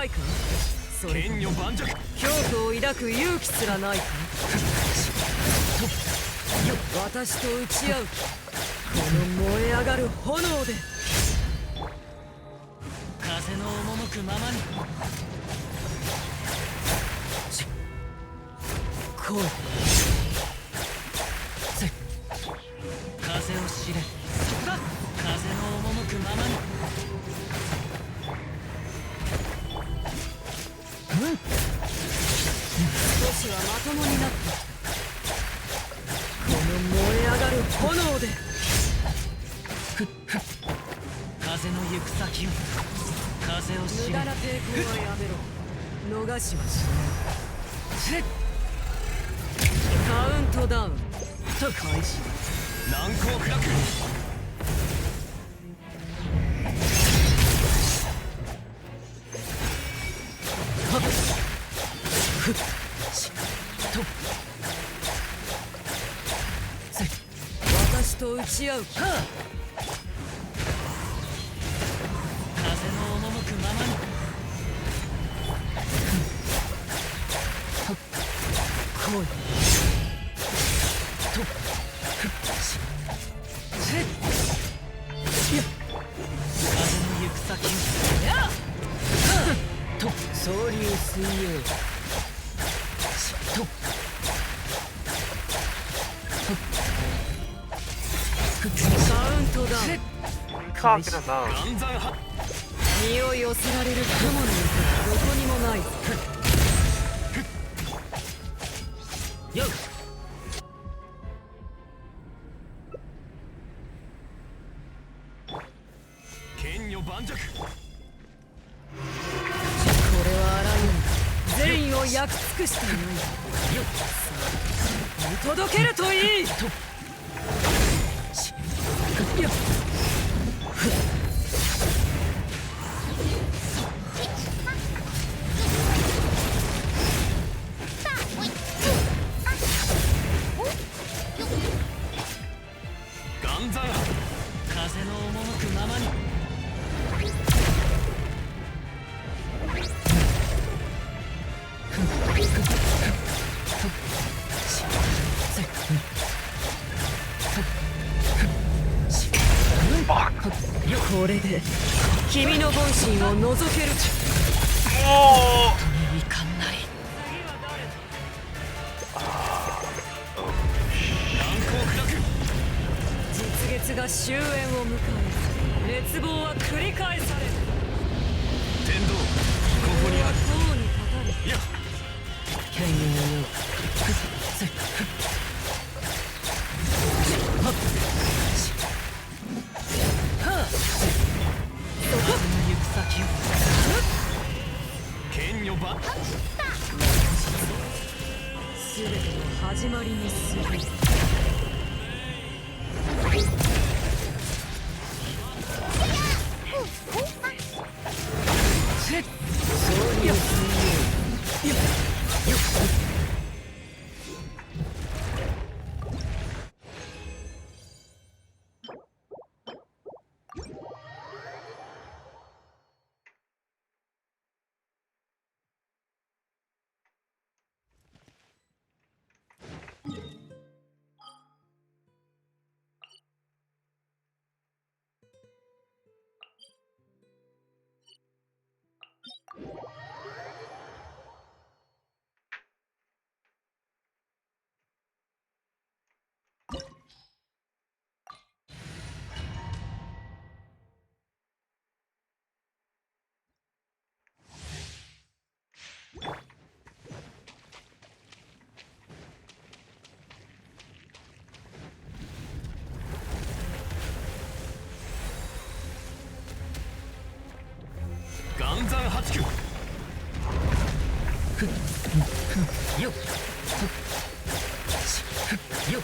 ないか。それ剣女盤石。恐怖を抱く勇気すらないか。私と打ち合うこの燃え上がる炎で。風の赴くままに。来い。風を知れ。そこだ。風の赴くままに。少しはまともになってきた。この燃え上がる炎で。風の行く先を。風を知れ。無駄な抵抗はやめろ。逃しはしない。カウントダウンと開始。難攻不落。私と打ち合うか。風の赴くままに。来い。風の行く先を。総流水泳。カウントダウン。カーってなんだ。暗算派。身を寄せられる雲の糸はどこにもない。よっ。剣女盤石。これはあらゆる善意を焼き尽くしたよ。見届けるといい。暗算派。風の赴くままに。これで君の本心を覗ける。おいかんない。難攻不落。実月が終焉を迎え、熱望は繰り返される。天道、ここにある。塔に立たれ。いや、権威のよう。風の行く先を。剣女盤。全ての始まりにする。そういう水泳。暗算八九。よっ。よっ。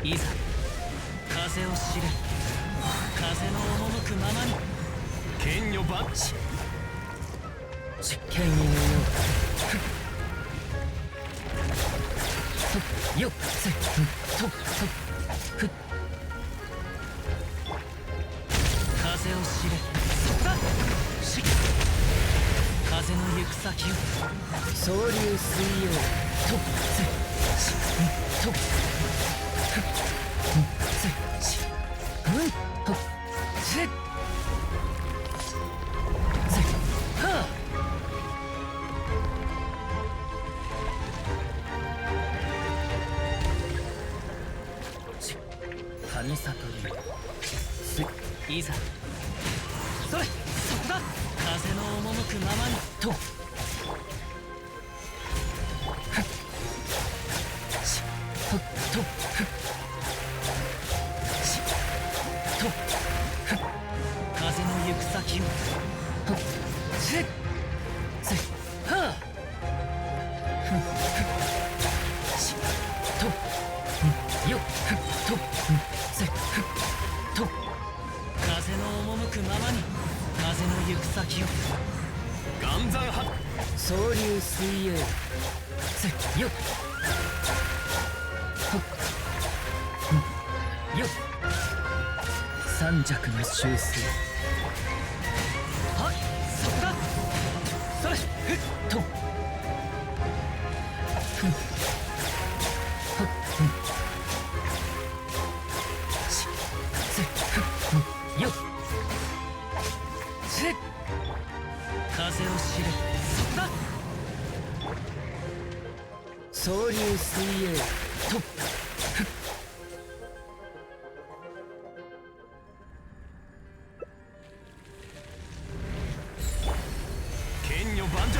いざ風を知れ。風の赴くままに。剣女盤。権威のよう。よっ。風を知れ。そこだ。し風の行く先を。総流水曜とせしとふせしうんとせせはあ。神里流すいざそれそこだ。風の赴くままにとふっしふっとふっしとふっ風の行く先をふっせっせはあふっふっしとふんよっふっとふんせっふっと風の赴くままに風の行く先を。岩山発総流水曜せよっほっふんよっ三尺の修正はいそこだ。それふっとふんほっふんしせふっふんよっせ風を知れ。そこだ。総流水曜とふっ剣女盤石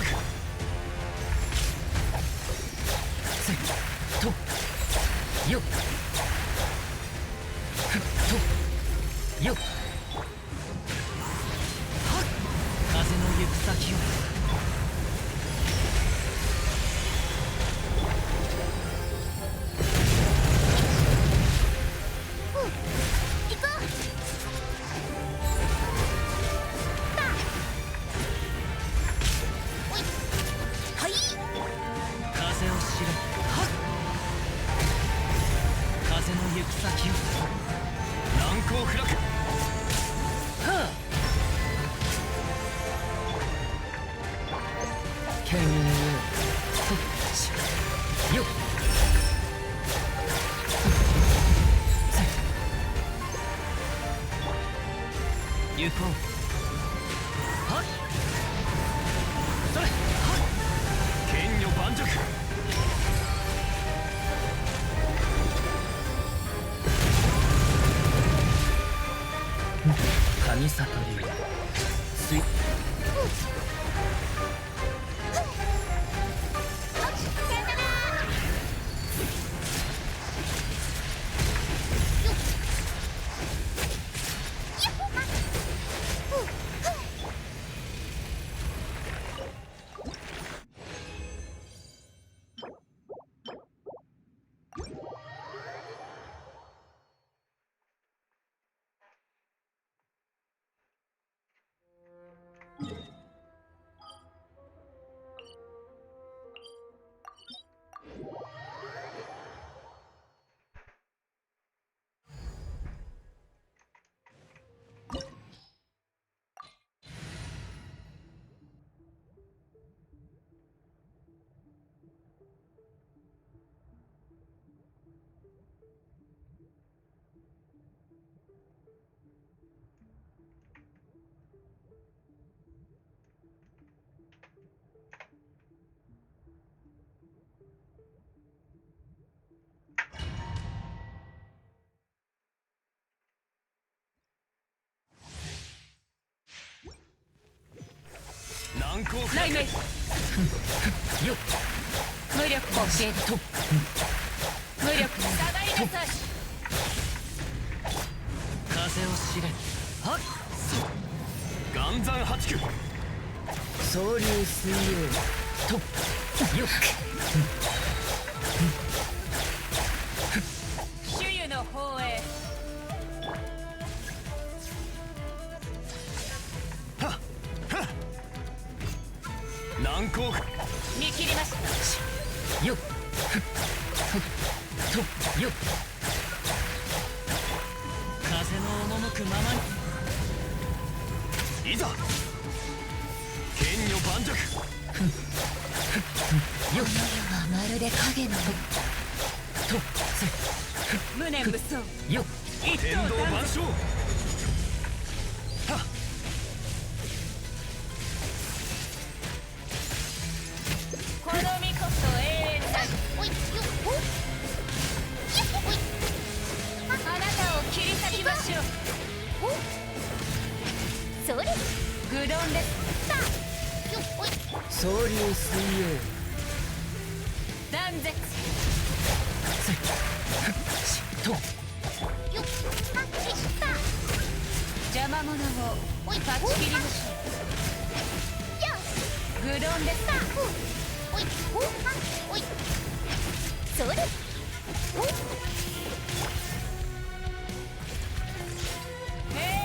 せとよっふっとよっはっ風の行く先を。風を知れ。はっ風の行く先を。難攻不落はあ剣よほっしよっせ行こう。はっそれはっ剣女盤石神里流水難攻不落雷鳴よっ無力を教えると無力下がりなさい。風を知れ。はっ岩山八九総流水曜とよっ主湯の方へ。はっはっ難攻不見切りました。よっふっふっとよっ風の赴くままにいざ剣女盤石よっはまるで影のと無念無双よっ一天道刀断絶万象はっこの身こそ永遠なるおいよおいおいあなたを切り裂きましょうおそれ愚鈍ですさよおい総流水泳断絶とよはっきした邪魔者をおい断ち切りましょよう愚鈍ですおいおはおいそれ平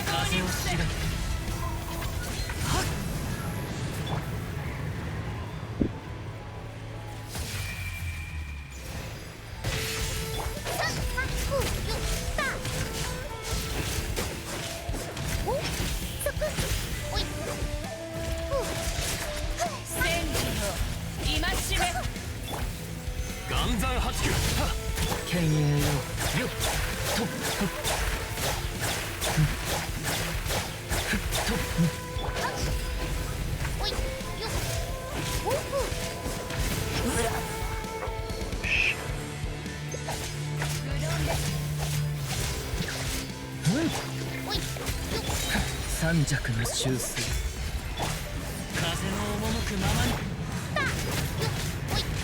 等に伏せ風を知らさはっよさおそくおい戦時の戒め岩山八九はっ剣影よよっとおいよおうら愚鈍ですおいよ三尺の修正風の赴くままにさよおいいって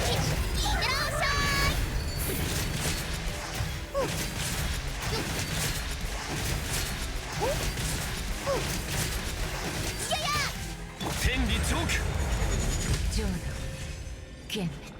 らっしゃいよおやや天理チョーク浄土幻滅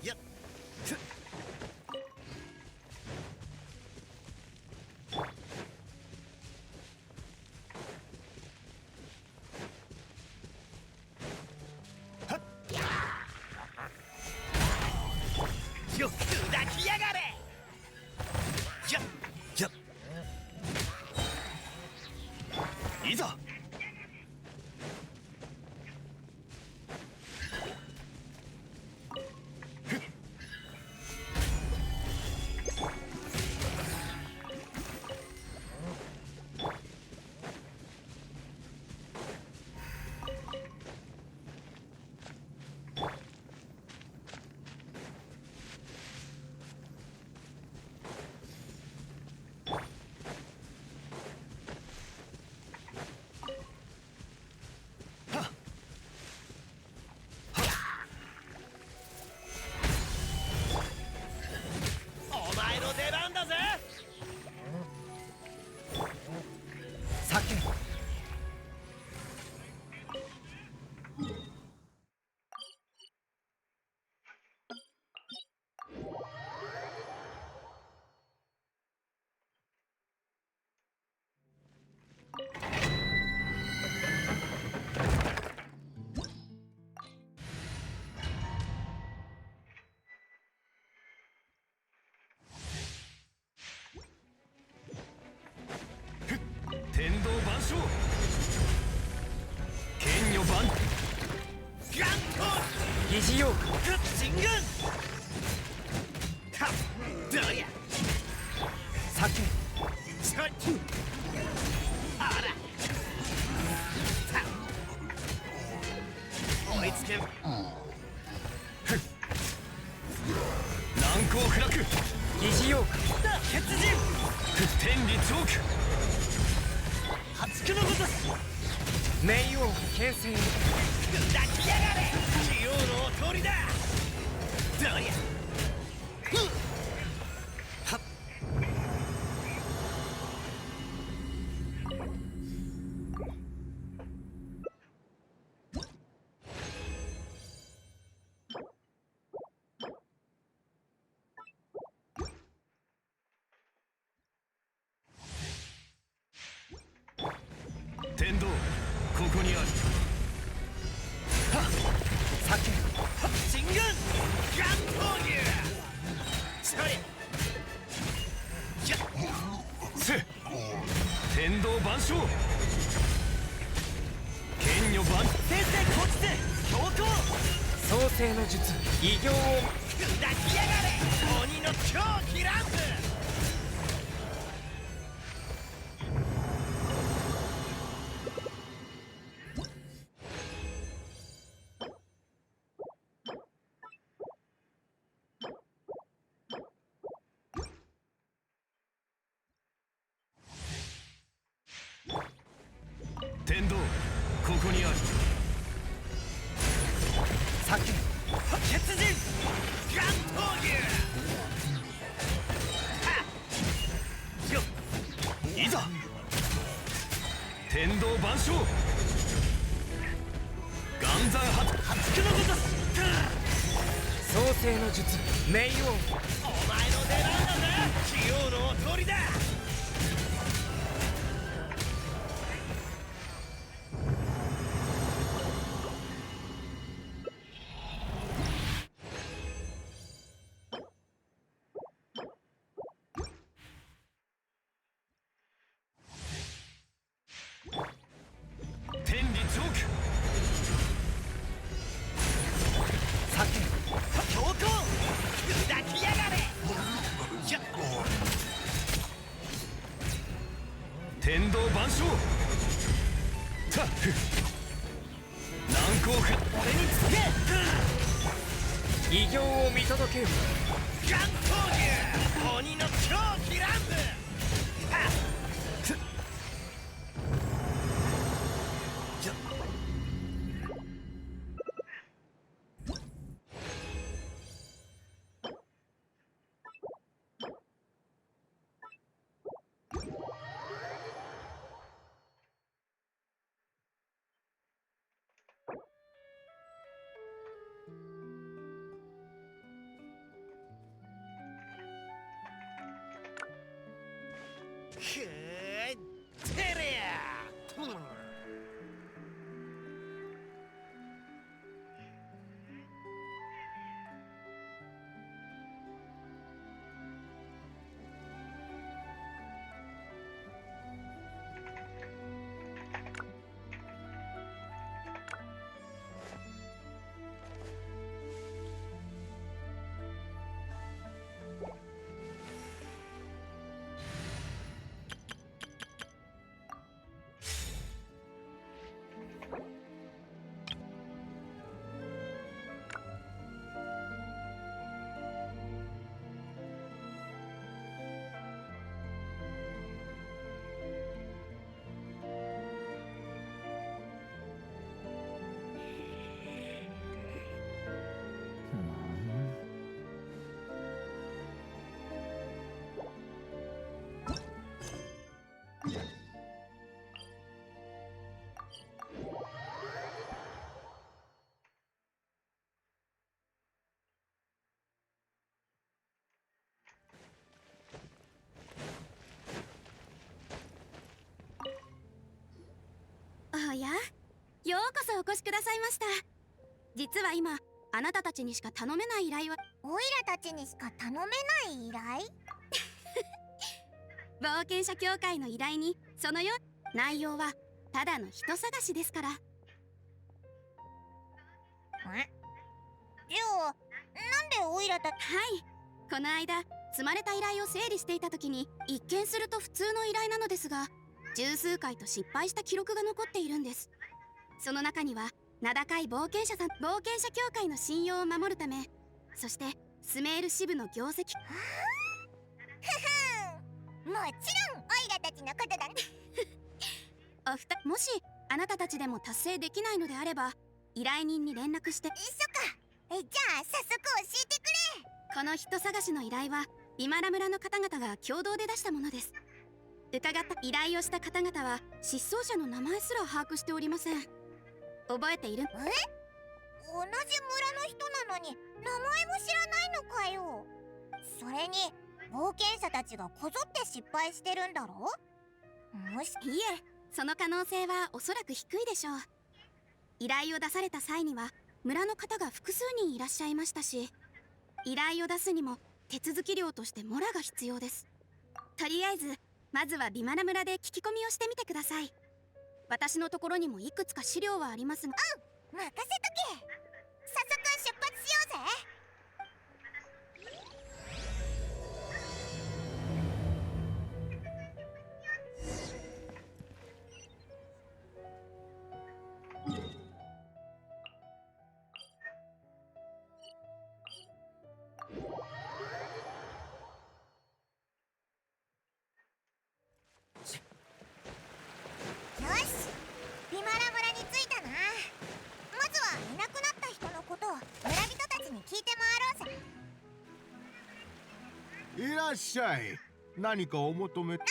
やっよっ砕きやがれやっやっいざお前の出番だぜ酒天道万象剣女万ガンコ疑似よグッチングンはっどうや酒ちょっあらたつけ難攻不落疑似妖怪血人天理チョーク破竹のごとし冥王牽制砕きやがれ器用のおとりだどりゃはっ天道ここにあるはっ酒はっ神軍ガン闘牛それやっせ天道万象剣女万先生こちて強行創世の術異形を砕きやがれ鬼の狂気ランプ天道ここにある酒血人ガン闘牛はっよっいざ天道万象岩山破竹のごとし創世の術冥王お前の出番なんだ器用のおとりだ天理チョーク酒強行砕きやがれやっ天道万象たっ難攻不俺につけ異形を見届けよガン闘牛鬼の狂気乱舞はっくーてれやおや、ようこそお越しくださいました。実は今あなたたちにしか頼めない依頼はオイラたちにしか頼めない依頼？冒険者協会の依頼にそのよう内容はただの人探しですから。じゃあなんでオイラたち？はい、この間積まれた依頼を整理していた時に一見すると普通の依頼なのですが十数回と失敗した記録が残っているんです。その中には名高い冒険者協会の信用を守るため、そしてスメール支部の業績。もちろんオイラたちのことだね。もしあなたたちでも達成できないのであれば、依頼人に連絡して。そっか。じゃあ早速教えてくれ。この人探しの依頼はビマラ村の方々が共同で出したものです。伺った依頼をした方々は失踪者の名前すら把握しておりません。覚えている？同じ村の人なのに名前も知らないのかよ。それに冒険者たちがこぞって失敗してるんだろ。もし。いえ、その可能性はおそらく低いでしょう。依頼を出された際には村の方が複数人いらっしゃいましたし、依頼を出すにも手続き料としてモラが必要です。とりあえずまずはビマラ村で聞き込みをしてみてください。私のところにもいくつか資料はありますが。任せとけ。早速出発しようぜ。よし、ビマラ村に着いたな。まずはいなくなった人のことを村人たちに聞いて回ろうぜ。いらっしゃい。何かお求め？いや、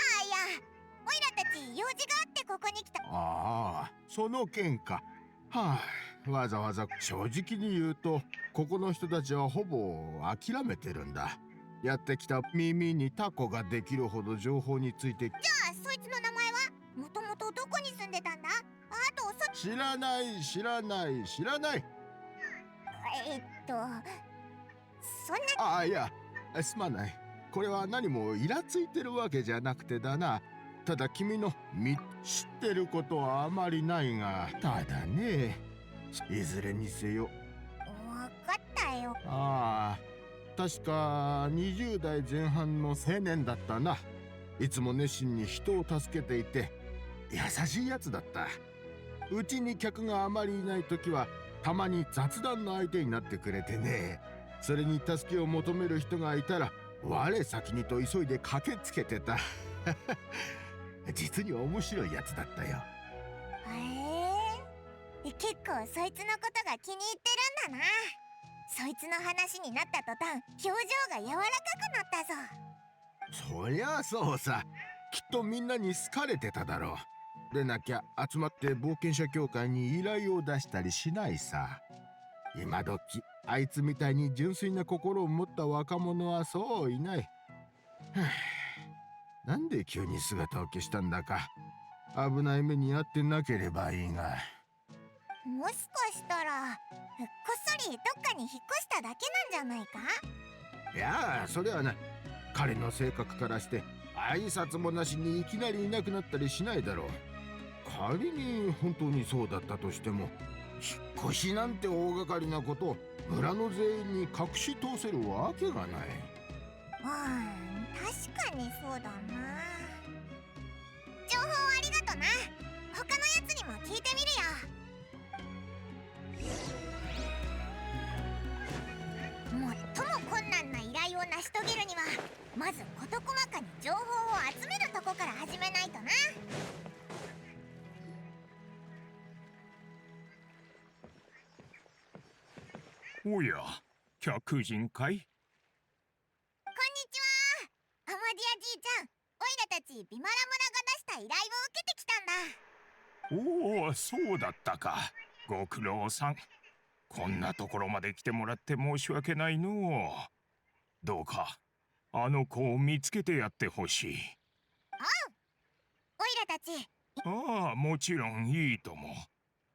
オイラたち用事があってここに来た。ああ、その件か。はあ、わざわざ正直に言うと、ここの人たちはほぼ諦めてるんだ。やってきた耳にタコができるほど情報について。じゃあそいつの名前は？もともとどこに住んでたんだ？あと知らない。そんな。ああ、いや、すまない。これは何もイラついてるわけじゃなくてだな。ただ君の知ってることはあまりないが、ただね、いずれにせよ。わかったよ。ああ、確か20代前半の青年だったな。いつも熱心に人を助けていて優しいやつだった。うちに客があまりいない時はたまに雑談の相手になってくれてね。それに助けを求める人がいたら我先にと急いで駆けつけてた。実に面白いやつだったよ。結構そいつのことが気に入ってるんだな。そいつの話になった途端表情が柔らかくなったぞ。そりゃあそうさ。きっとみんなに好かれてただろう。でなきゃ集まって冒険者協会に依頼を出したりしないさ。今時あいつみたいに純粋な心を持った若者はそういない。なんで急に姿を消したんだか。危ない目に遭ってなければいいが。もしかしたらこっそりどっかに引っ越しただけなんじゃないか？いやあ、それはな、彼の性格からして挨拶もなしにいきなりいなくなったりしないだろう。仮に本当にそうだったとしても、引っ越しなんて大掛かりなことを村の全員に隠し通せるわけがない。確かにそうだな。情報ありがとな。他のやつにも聞いてみるよ。最も困難な依頼を成し遂げるにはまず事細かに情報を集めるとこから始めないとな。おや、客人かい？こんにちは。アマディアじいちゃん、オイラたちビマラ村が出した依頼を受けてきたんだ。おお、そうだったか。ご苦労さん。こんなところまで来てもらって申し訳ないのう。どうかあの子を見つけてやってほしい。オイラたち。ああ、もちろんいいとも。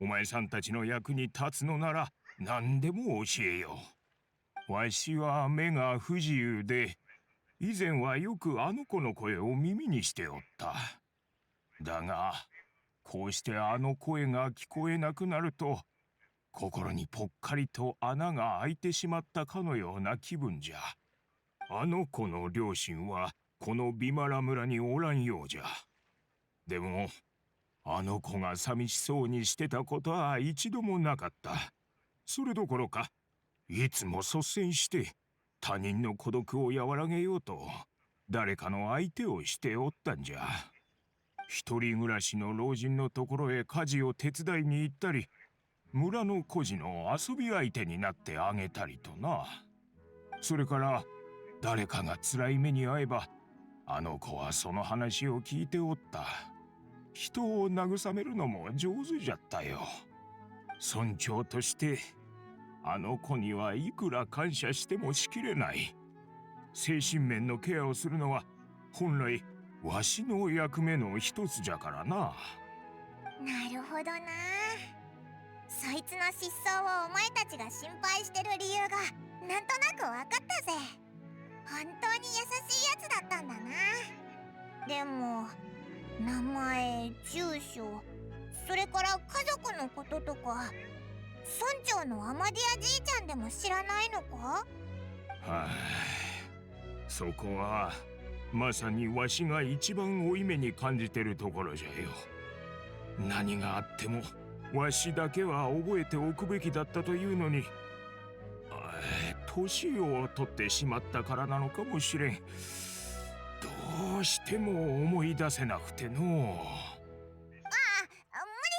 お前さんたちの役に立つのなら何でも教えよう。わしは目が不自由で、以前はよくあの子の声を耳にしておった。だがこうしてあの声が聞こえなくなると、心にぽっかりと穴が開いてしまったかのような気分じゃ。あの子の両親はこのビマラ村におらんようじゃ。でもあの子が寂しそうにしてたことは一度もなかった。それどころか、いつも率先して他人の孤独を和らげようと誰かの相手をしておったんじゃ。一人暮らしの老人のところへ家事を手伝いに行ったり、村の孤児の遊び相手になってあげたりとな。それから誰かが辛い目に遭えば、あの子はその話を聞いておった。人を慰めるのも上手じゃったよ。村長としてあの子にはいくら感謝してもしきれない。精神面のケアをするのは本来わしの役目の一つじゃからな。なるほどな。そいつの失踪をお前たちが心配してる理由がなんとなく分かったぜ。本当に優しいやつだったんだな。でも名前、住所、それから家族のこととか、村長のアマディアじいちゃんでも知らないのか？はあ、そこはまさにわしが一番負い目に感じてるところじゃよ。何があってもわしだけは覚えておくべきだったというのに、年を取ってしまったからなのかもしれん。どうしても思い出せなくての。無理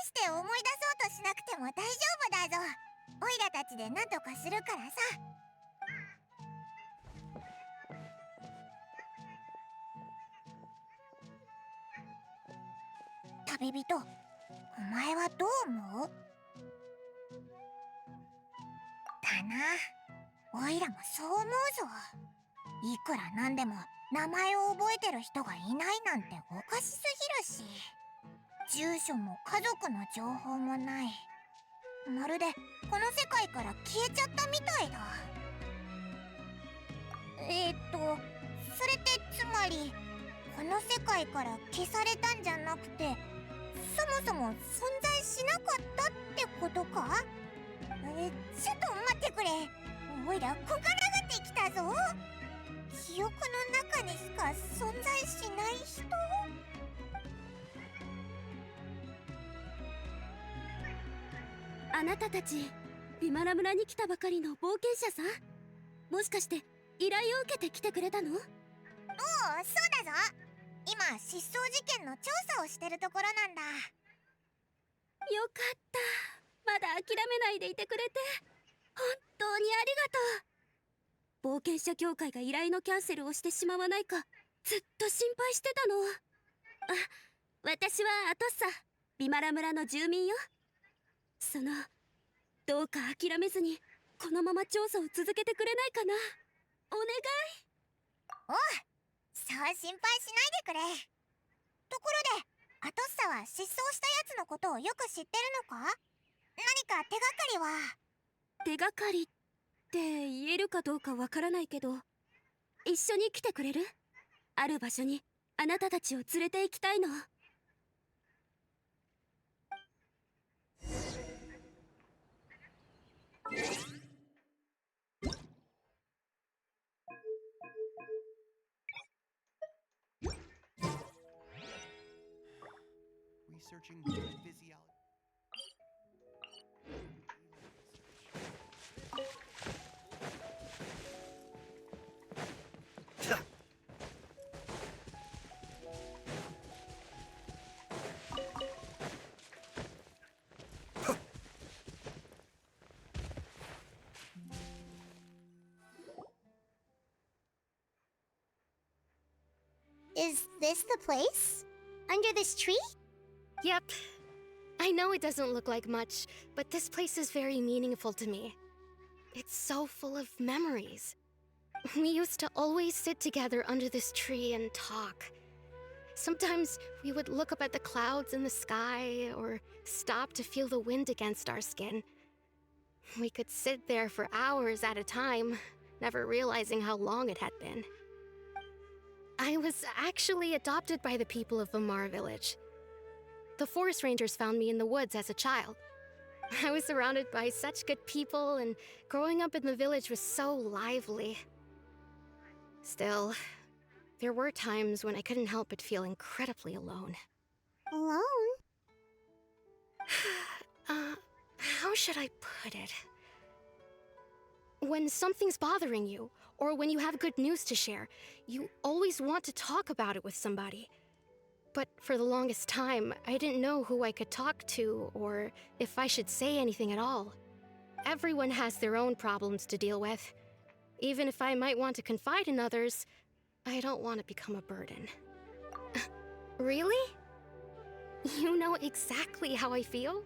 して思い出そうとしなくても大丈夫だぞ。オイラたちで何とかするからさ。旅人、お前はどう思う？だな、オイラもそう思うぞ。いくらなんでも名前を覚えてる人がいないなんておかしすぎるし、住所も家族の情報もない。まるでこの世界から消えちゃったみたいだ。それってつまりこの世界から消されたんじゃなくて、そもそも存在しなかったってことか？ちょっと待ってくれ。おいらこがらがってきたぞ。記憶の中にしか存在しない人？あなたたちビマラ村に来たばかりの冒険者さん？もしかして依頼を受けて来てくれたの？そうだぞ。今失踪事件の調査をしてるところなんだ。よかった。まだ諦めないでいてくれて本当にありがとう。冒険者協会が依頼のキャンセルをしてしまわないかずっと心配してたの。私はアトッサ、ビマラ村の住民よ。どうか諦めずにこのまま調査を続けてくれないかな。お願い。おう、そう心配しないでくれ。ところでアトッサは失踪したやつのことをよく知ってるのか？何か手がかりは？手がかりって言えるかどうかわからないけど、一緒に来てくれる？ある場所にあなたたちを連れて行きたいの。Researching human physiology. Is this the place? Under this tree? Yep. I know it doesn't look like much, but this place is very meaningful to me. It's so full of memories. We used to always sit together under this tree and talk. Sometimes we would look up at the clouds in the sky or stop to feel the wind against our skin. We could sit there for hours at a time, never realizing how long it had been. I was actually adopted by the people of Vamar village. The forest rangers found me in the woods as a child. I was surrounded by such good people, and growing up in the village was so lively. Still, there were times when I couldn't help but feel incredibly alone. Alone? How should I put it? When something's bothering you, or when you have good news to share, you always want to talk about it with somebody. But for the longest time, I didn't know who I could talk to, or if I should say anything at all. Everyone has their own problems to deal with. Even if I might want to confide in others, I don't want to become a burden. Really? You know exactly how I feel?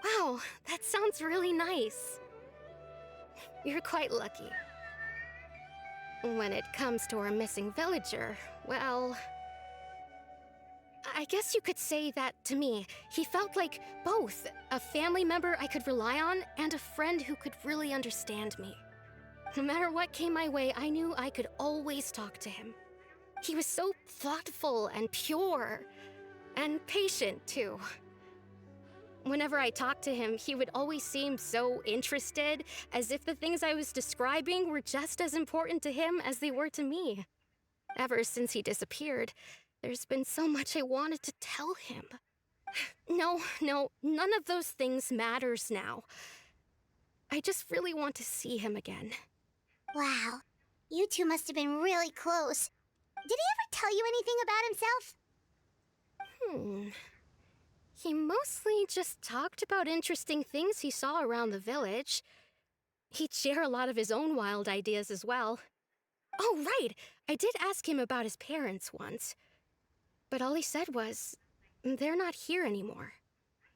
Wow, that sounds really nice. You're quite lucky. When it comes to our missing villager, well, I guess you could say that to me. He felt like both a family member I could rely on and a friend who could really understand me. No matter what came my way, I knew I could always talk to him. He was so thoughtful and pure, and patient too. Whenever I talked to him, he would always seem so interested, as if the things I was describing were just as important to him as they were to me. Ever since he disappeared, there's been so much I wanted to tell him. No, none of those things matters now. I just really want to see him again. Wow, you two must have been really close. Did he ever tell you anything about himself? He mostly just talked about interesting things he saw around the village. He'd share a lot of his own wild ideas as well. Oh, right! I did ask him about his parents once. But all he said was, they're not here anymore.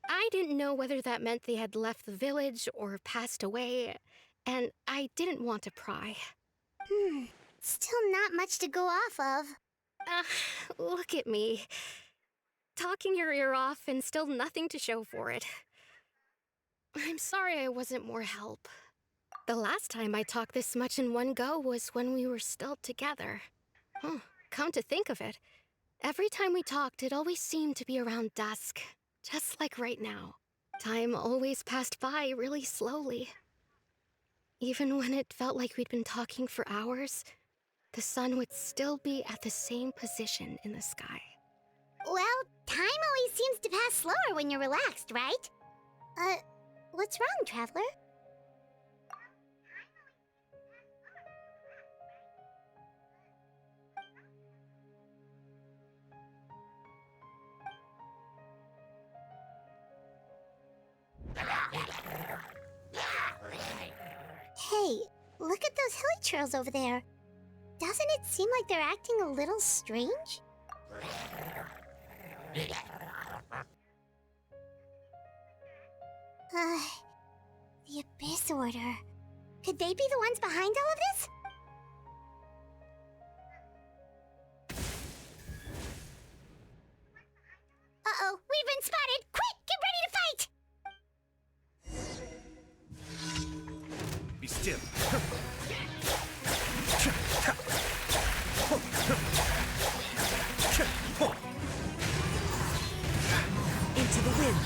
I didn't know whether that meant they had left the village or passed away, and I didn't want to pry. Still not much to go off of. Look at me. Talking your ear off and still nothing to show for it. I'm sorry I wasn't more help. The last time I talked this much in one go was when we were still together. Come to think of it, every time we talked, it always seemed to be around dusk, just like right now. Time always passed by really slowly. Even when it felt like we'd been talking for hours, the sun would still be at the same position in the sky. Well, time always seems to pass slower when you're relaxed, right? What's wrong, Traveler? Hey, look at those hilly trails over there. Doesn't it seem like they're acting a little strange? The Abyss Order. Could they be the ones behind all of this? Uh-oh, we've been spotted! Quick, get ready to fight! Be still. Into the wind.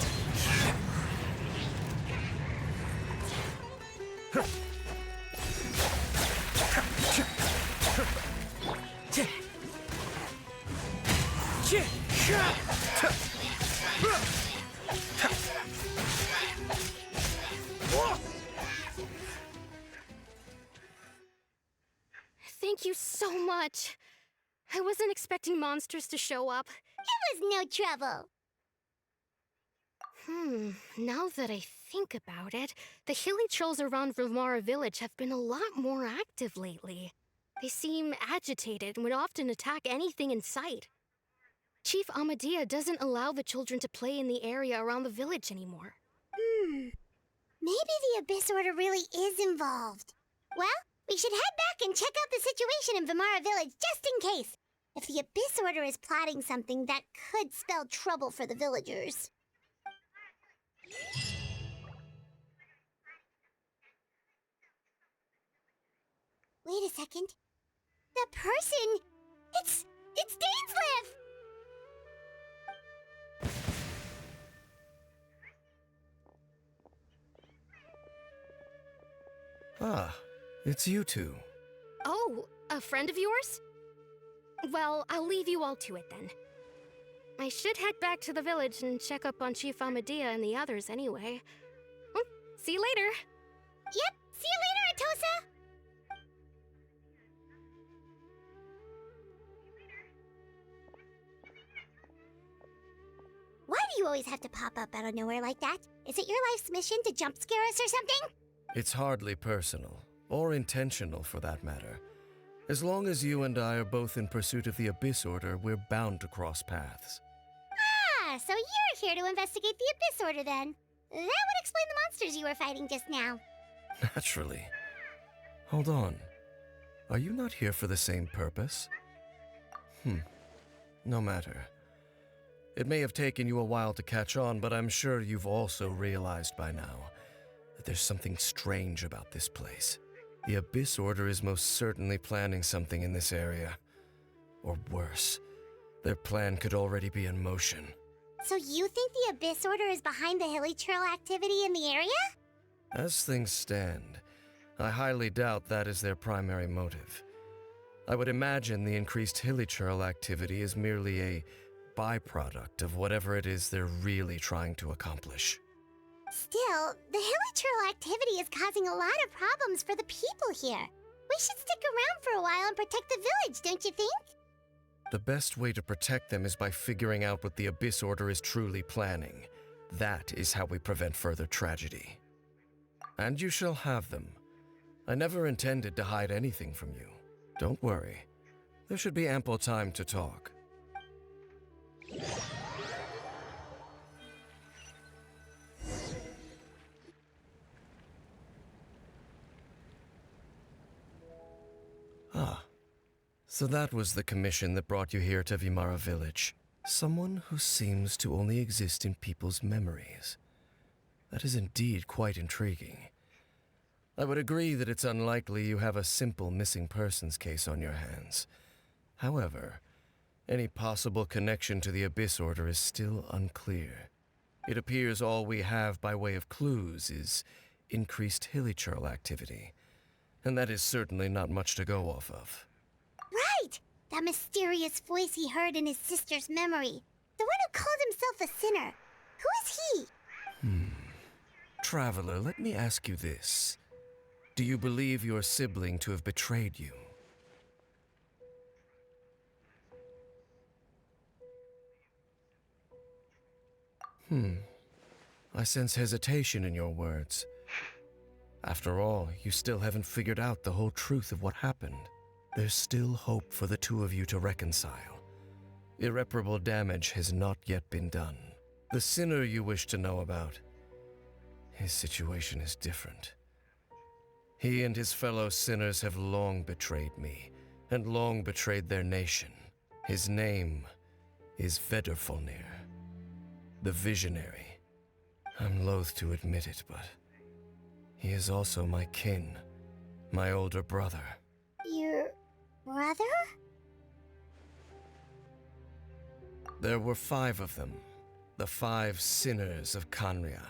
Thank you so much. I wasn't expecting monsters to show up. It was no trouble. Now that I think about it, the hilly trolls around Vilmara village have been a lot more active lately. They seem agitated and would often attack anything in sight. Chief Amadea doesn't allow the children to play in the area around the village anymore. Maybe the Abyss Order really is involved. Well, we should head back and check out the situation in Vilmara village just in case. If the Abyss Order is plotting something that could spell trouble for the villagers. Wait a second. The person... It's Dainsleif! Ah, it's you two. Oh, a friend of yours? Well, I'll leave you all to it then. I should head back to the village and check up on Chief Amadea and the others anyway. Well, see you later. Yep, see you later, Atosa! Why do you always have to pop up out of nowhere like that? Is it your life's mission to jump scare us or something? It's hardly personal, or intentional for that matter. As long as you and I are both in pursuit of the Abyss Order, we're bound to cross paths. Ah, so you're here to investigate the Abyss Order then. That would explain the monsters you were fighting just now. Naturally. Hold on. Are you not here for the same purpose? No matter. It may have taken you a while to catch on, but I'm sure you've also realized by now that there's something strange about this place. The Abyss Order is most certainly planning something in this area. Or worse, their plan could already be in motion. So you think the Abyss Order is behind the hilly trail activity in the area? As things stand, I highly doubt that is their primary motive. I would imagine the increased hilly trail activity is merely a byproduct of whatever it is they're really trying to accomplish. Still, the hilly trail activity is causing a lot of problems for the people here. We should stick around for a while and protect the village, don't you think? The best way to protect them is by figuring out what the Abyss Order is truly planning. That is how we prevent further tragedy. And you shall have them. I never intended to hide anything from you. Don't worry. There should be ample time to talk. Ah, so that was the commission that brought you here to Vimara Village. Someone who seems to only exist in people's memories. That is indeed quite intriguing. I would agree that it's unlikely you have a simple missing persons case on your hands. However, any possible connection to the Abyss Order is still unclear. It appears all we have by way of clues is increased hilly trail activity, and that is certainly not much to go off of. Right! That mysterious voice he heard in his sister's memory. The one who called himself a sinner. Who is he? Traveler, let me ask you this. Do you believe your sibling to have betrayed you? I sense hesitation in your words. After all, you still haven't figured out the whole truth of what happened. There's still hope for the two of you to reconcile. Irreparable damage has not yet been done. The sinner you wish to know about, his situation is different. He and his fellow sinners have long betrayed me, and long betrayed their nation. His name is Vedrfolnir, the Visionary. I'm loath to admit it, but he is also my kin, my older brother. Your brother? There were 5 of them, the 5 sinners of Kanria,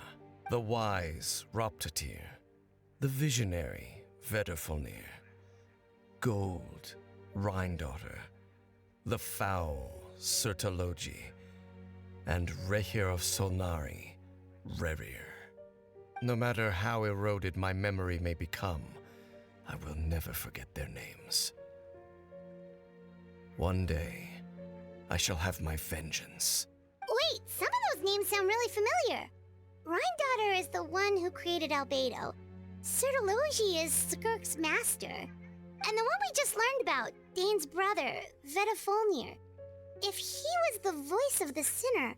the wise Roptatir, the visionary Vedrfolnir, Gold Rhindaughter, the foul Sertalogi, and Rehir of Solnari, Rerir. No matter how eroded my memory may become, I will never forget their names. One day, I shall have my vengeance. Wait, some of those names sound really familiar. Rhindaughter is the one who created Albedo. Sertalogi is Skirk's master. And the one we just learned about, Dane's brother, Vedrfolnir. If he was the voice of the sinner,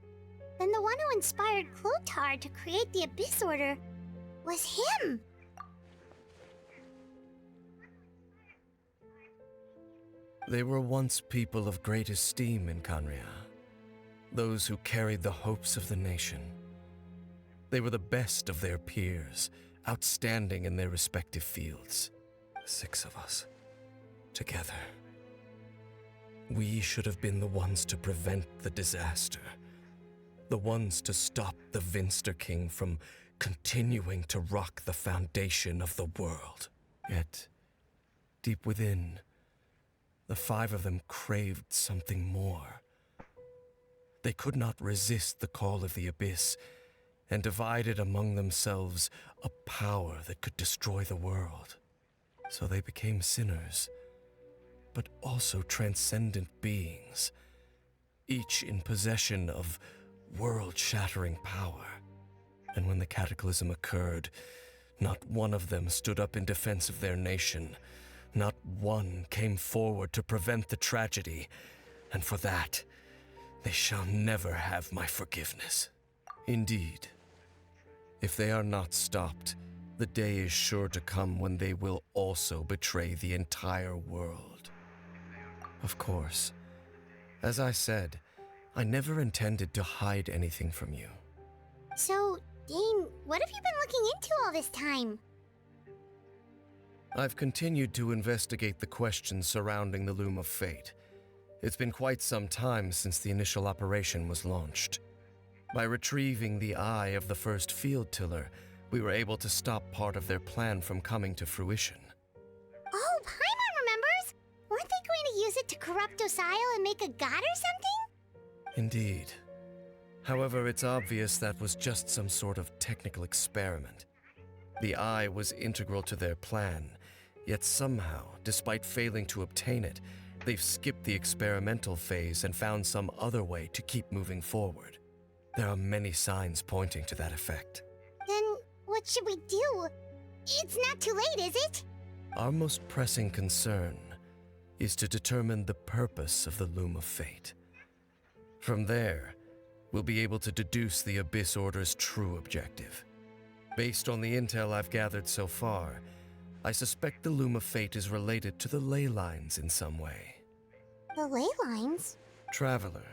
then the one who inspired Clotar to create the Abyss Order was him. They were once people of great esteem in Kanria, those who carried the hopes of the nation. They were the best of their peers, outstanding in their respective fields. 6 of us, together. We should have been the ones to prevent the disaster, the ones to stop the Vinster King from continuing to rock the foundation of the world. Yet, deep within, the 5 of them craved something more. They could not resist the call of the abyss, and divided among themselves a power that could destroy the world. So they became sinners, but also transcendent beings, each in possession of world-shattering power. And when the cataclysm occurred, not one of them stood up in defense of their nation. Not one came forward to prevent the tragedy, and for that, they shall never have my forgiveness. Indeed, if they are not stopped, the day is sure to come when they will also betray the entire world. Of course, as I said, I never intended to hide anything from you. So, Dane, what have you been looking into all this time? I've continued to investigate the questions surrounding the Loom of Fate. It's been quite some time since the initial operation was launched. By retrieving the eye of the first field tiller, we were able to stop part of their plan from coming to fruition. Oh, Paimon remembers! Weren't they going to use it to corrupt Osial and make a god or something? Indeed. However, it's obvious that was just some sort of technical experiment. The eye was integral to their plan, yet somehow, despite failing to obtain it, they've skipped the experimental phase and found some other way to keep moving forward. There are many signs pointing to that effect. Then, what should we do? It's not too late, is it? Our most pressing concern is to determine the purpose of the Loom of Fate. From there, we'll be able to deduce the Abyss Order's true objective. Based on the intel I've gathered so far, I suspect the Loom of Fate is related to the ley lines in some way. The ley lines? Traveler,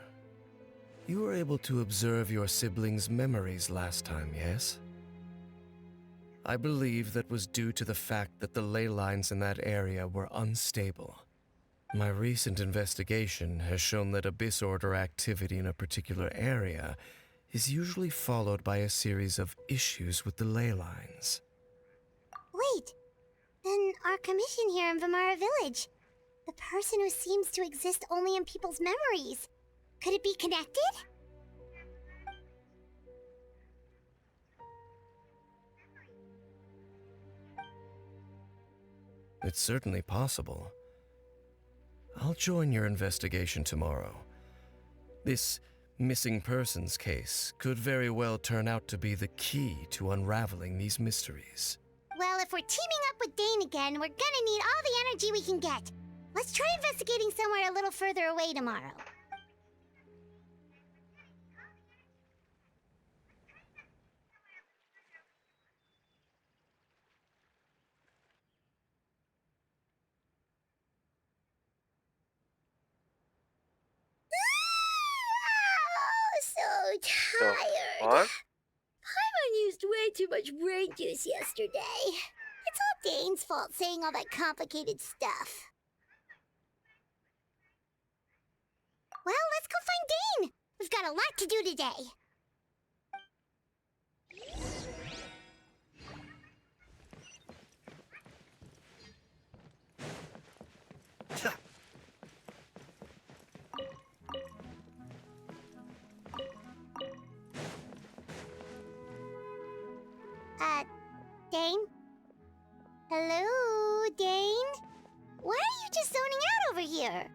you were able to observe your siblings' memories last time, yes? I believe that was due to the fact that the ley lines in that area were unstable. My recent investigation has shown that Abyss Order activity in a particular area is usually followed by a series of issues with the ley lines. Wait, then our commission here in Vimara Village, the person who seems to exist only in people's memories, could it be connected? It's certainly possible. I'll join your investigation tomorrow. This missing persons case could very well turn out to be the key to unraveling these mysteries. Well, if we're teaming up with Dane again, we're gonna need all the energy we can get. Let's try investigating somewhere a little further away tomorrow. So tired. What? Paimon used way too much brain juice yesterday. It's all Dane's fault saying all that complicated stuff. Well, let's go find Dane. We've got a lot to do today. Dane? Hello, Dane? Why are you just zoning out over here?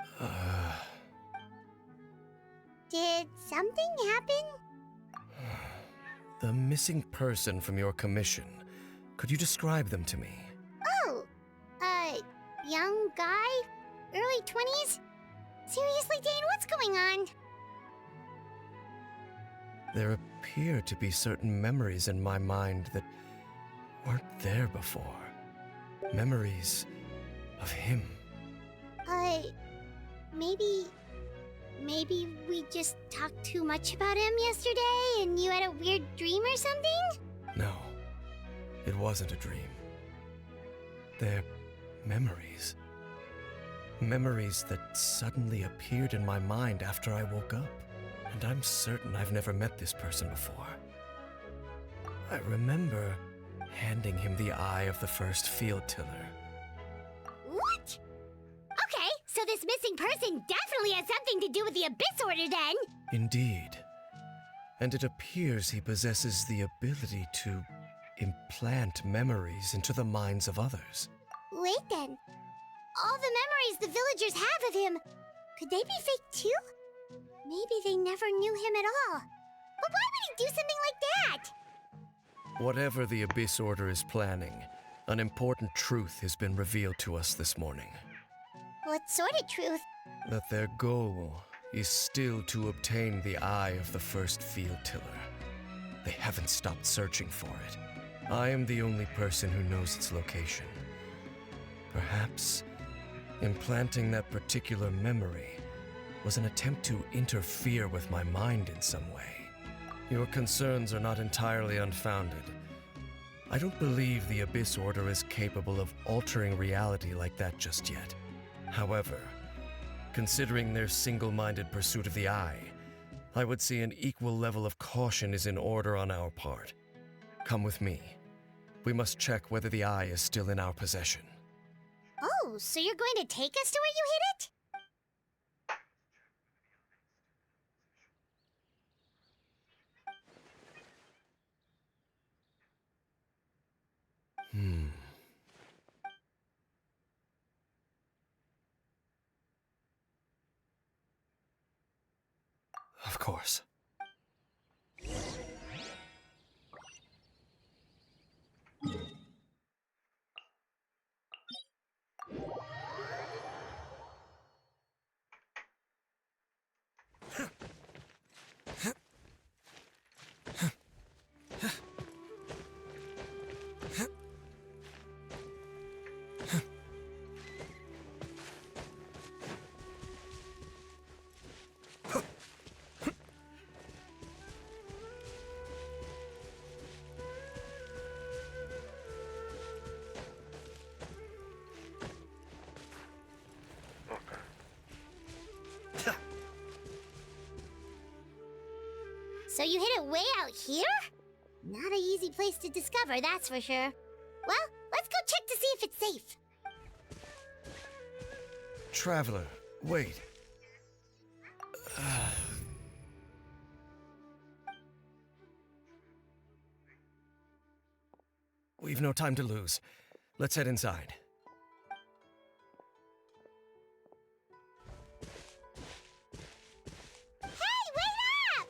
Did something happen? The missing person from your commission. Could you describe them to me? Oh, young guy? Early 20s? Seriously, Dane, what's going on? There appear to be certain memories in my mind that weren't there before. Memories of him. Maybe we just talked too much about him yesterday and you had a weird dream or something? No, it wasn't a dream. They're memories. Memories that suddenly appeared in my mind after I woke up. And I'm certain I've never met this person before. I remember handing him the eye of the first field tiller. What? Okay, so this missing person definitely has something to do with the Abyss Order then. Indeed. And it appears he possesses the ability to implant memories into the minds of others. Wait then. All the memories the villagers have of him, could they be fake too? Maybe they never knew him at all. But why would he do something like that? Whatever the Abyss Order is planning, an important truth has been revealed to us this morning. What sort of truth? That their goal is still to obtain the eye of the first field tiller. They haven't stopped searching for it. I am the only person who knows its location. Perhaps implanting that particular memory was an attempt to interfere with my mind in some way. Your concerns are not entirely unfounded. I don't believe the Abyss Order is capable of altering reality like that just yet. However, considering their single-minded pursuit of the eye, I would say an equal level of caution is in order on our part. Come with me. We must check whether the eye is still in our possession. Oh, so you're going to take us to where you hid it? Of course. So you hid it way out here? Not an easy place to discover, that's for sure. Well, let's go check to see if it's safe. Traveler, wait. We've no time to lose. Let's head inside. Hey, wait up!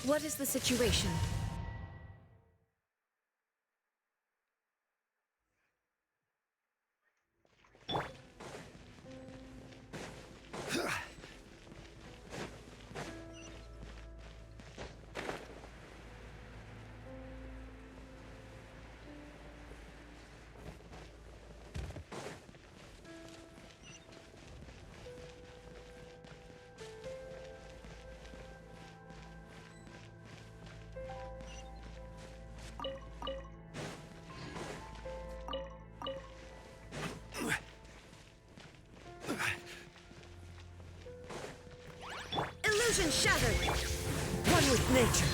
What is the situation? Illusion shattered! One with nature!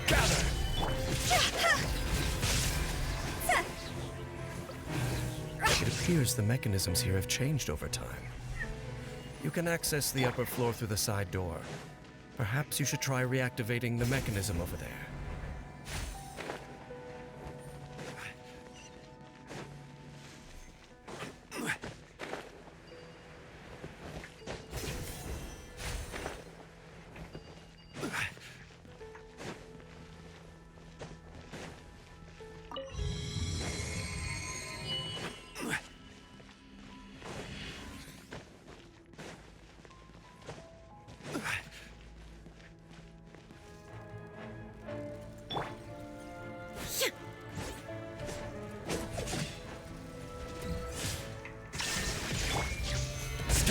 Gather! It appears the mechanisms here have changed over time. You can access the upper floor through the side door. Perhaps you should try reactivating the mechanism over there.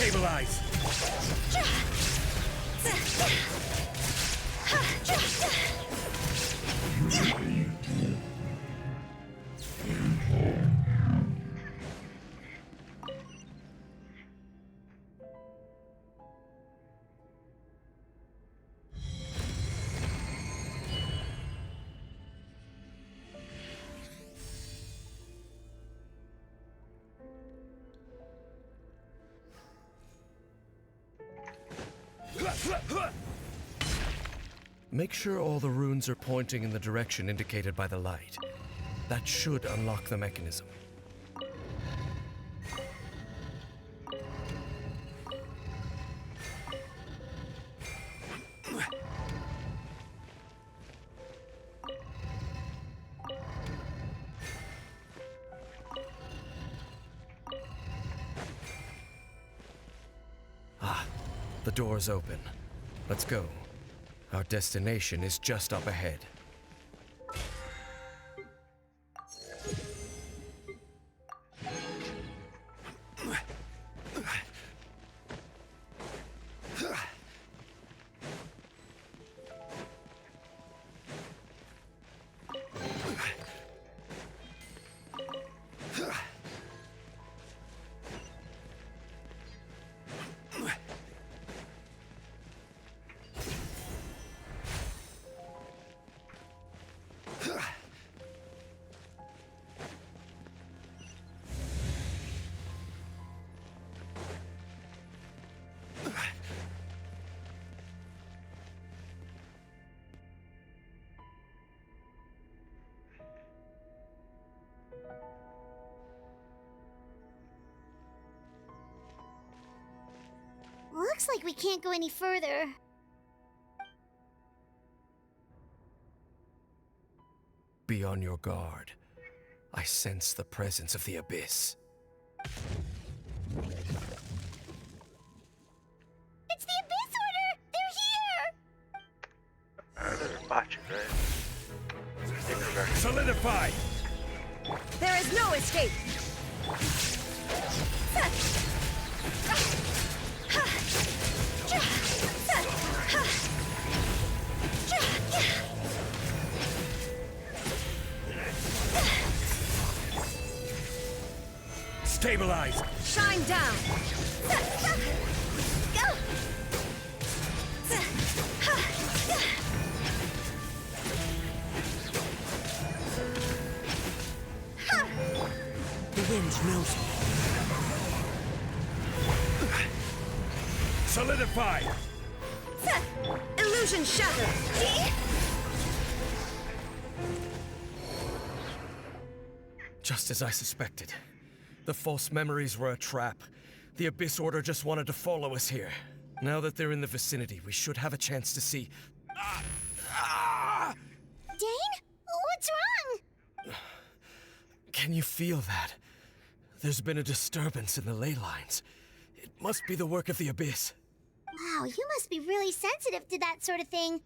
Stabilize! Make sure all the runes are pointing in the direction indicated by the light. That should unlock the mechanism. Ah, the door's open. Let's go. Our destination is just up ahead. Looks like we can't go any further. Be on your guard. I sense the presence of the Abyss. It's the Abyss Order! They're here! There's a botch, right? Solidify! There is no escape! Stabilize! Shine down! Go! The wind knows me. Solidify! Illusion shattered! Just as I suspected. The false memories were a trap. The Abyss Order just wanted to follow us here. Now that they're in the vicinity, we should have a chance to see... Dane? What's wrong? Can you feel that? There's been a disturbance in the ley lines. It must be the work of the Abyss. Wow, you must be really sensitive to that sort of thing.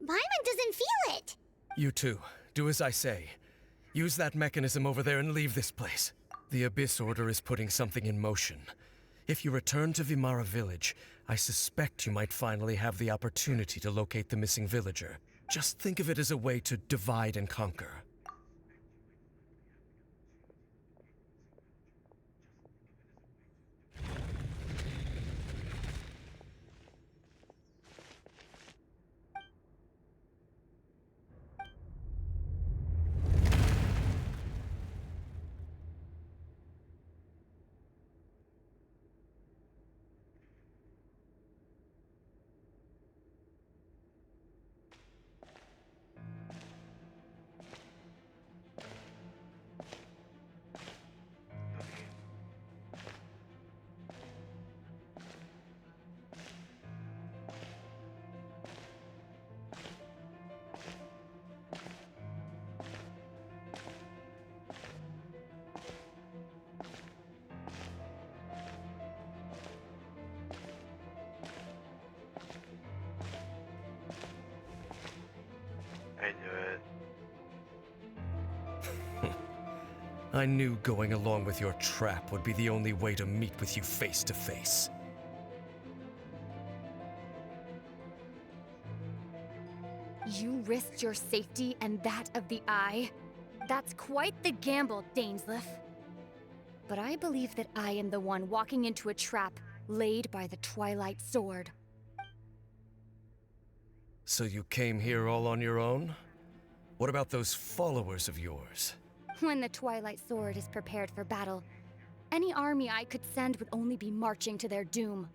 Paimon doesn't feel it. You too. Do as I say. Use that mechanism over there and leave this place. The Abyss Order is putting something in motion. If you return to Vimara Village, I suspect you might finally have the opportunity to locate the missing villager. Just think of it as a way to divide and conquer. I knew it. I knew going along with your trap would be the only way to meet with you face to face. risked your safety and that of the Eye. That's quite the gamble, Dainsleif. But I believe that I am the one walking into a trap laid by the Twilight Sword. So you came here all on your own? What about those followers of yours? When the Twilight Sword is prepared for battle, any army I could send would only be marching to their doom.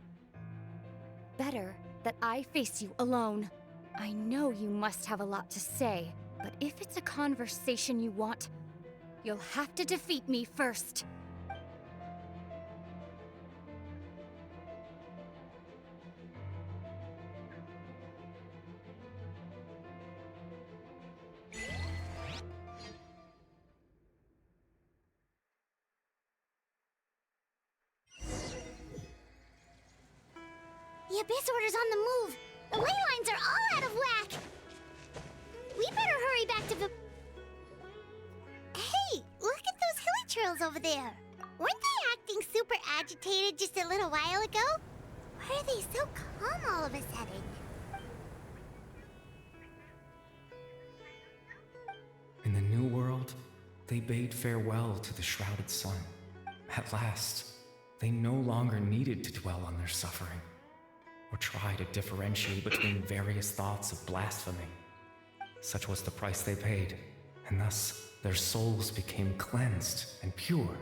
Better that I face you alone. I know you must have a lot to say, but if it's a conversation you want, you'll have to defeat me first. The Abyss Order's on the move! The ley lines are all out of whack! We better hurry back to the... Hey, look at those hilly trails over there! Weren't they acting super agitated just a little while ago? Why are they so calm all of a sudden? In the New World, they bade farewell to the shrouded sun. At last, they no longer needed to dwell on their suffering, or try to differentiate between various thoughts of blasphemy. Such was the price they paid, and thus their souls became cleansed and pure.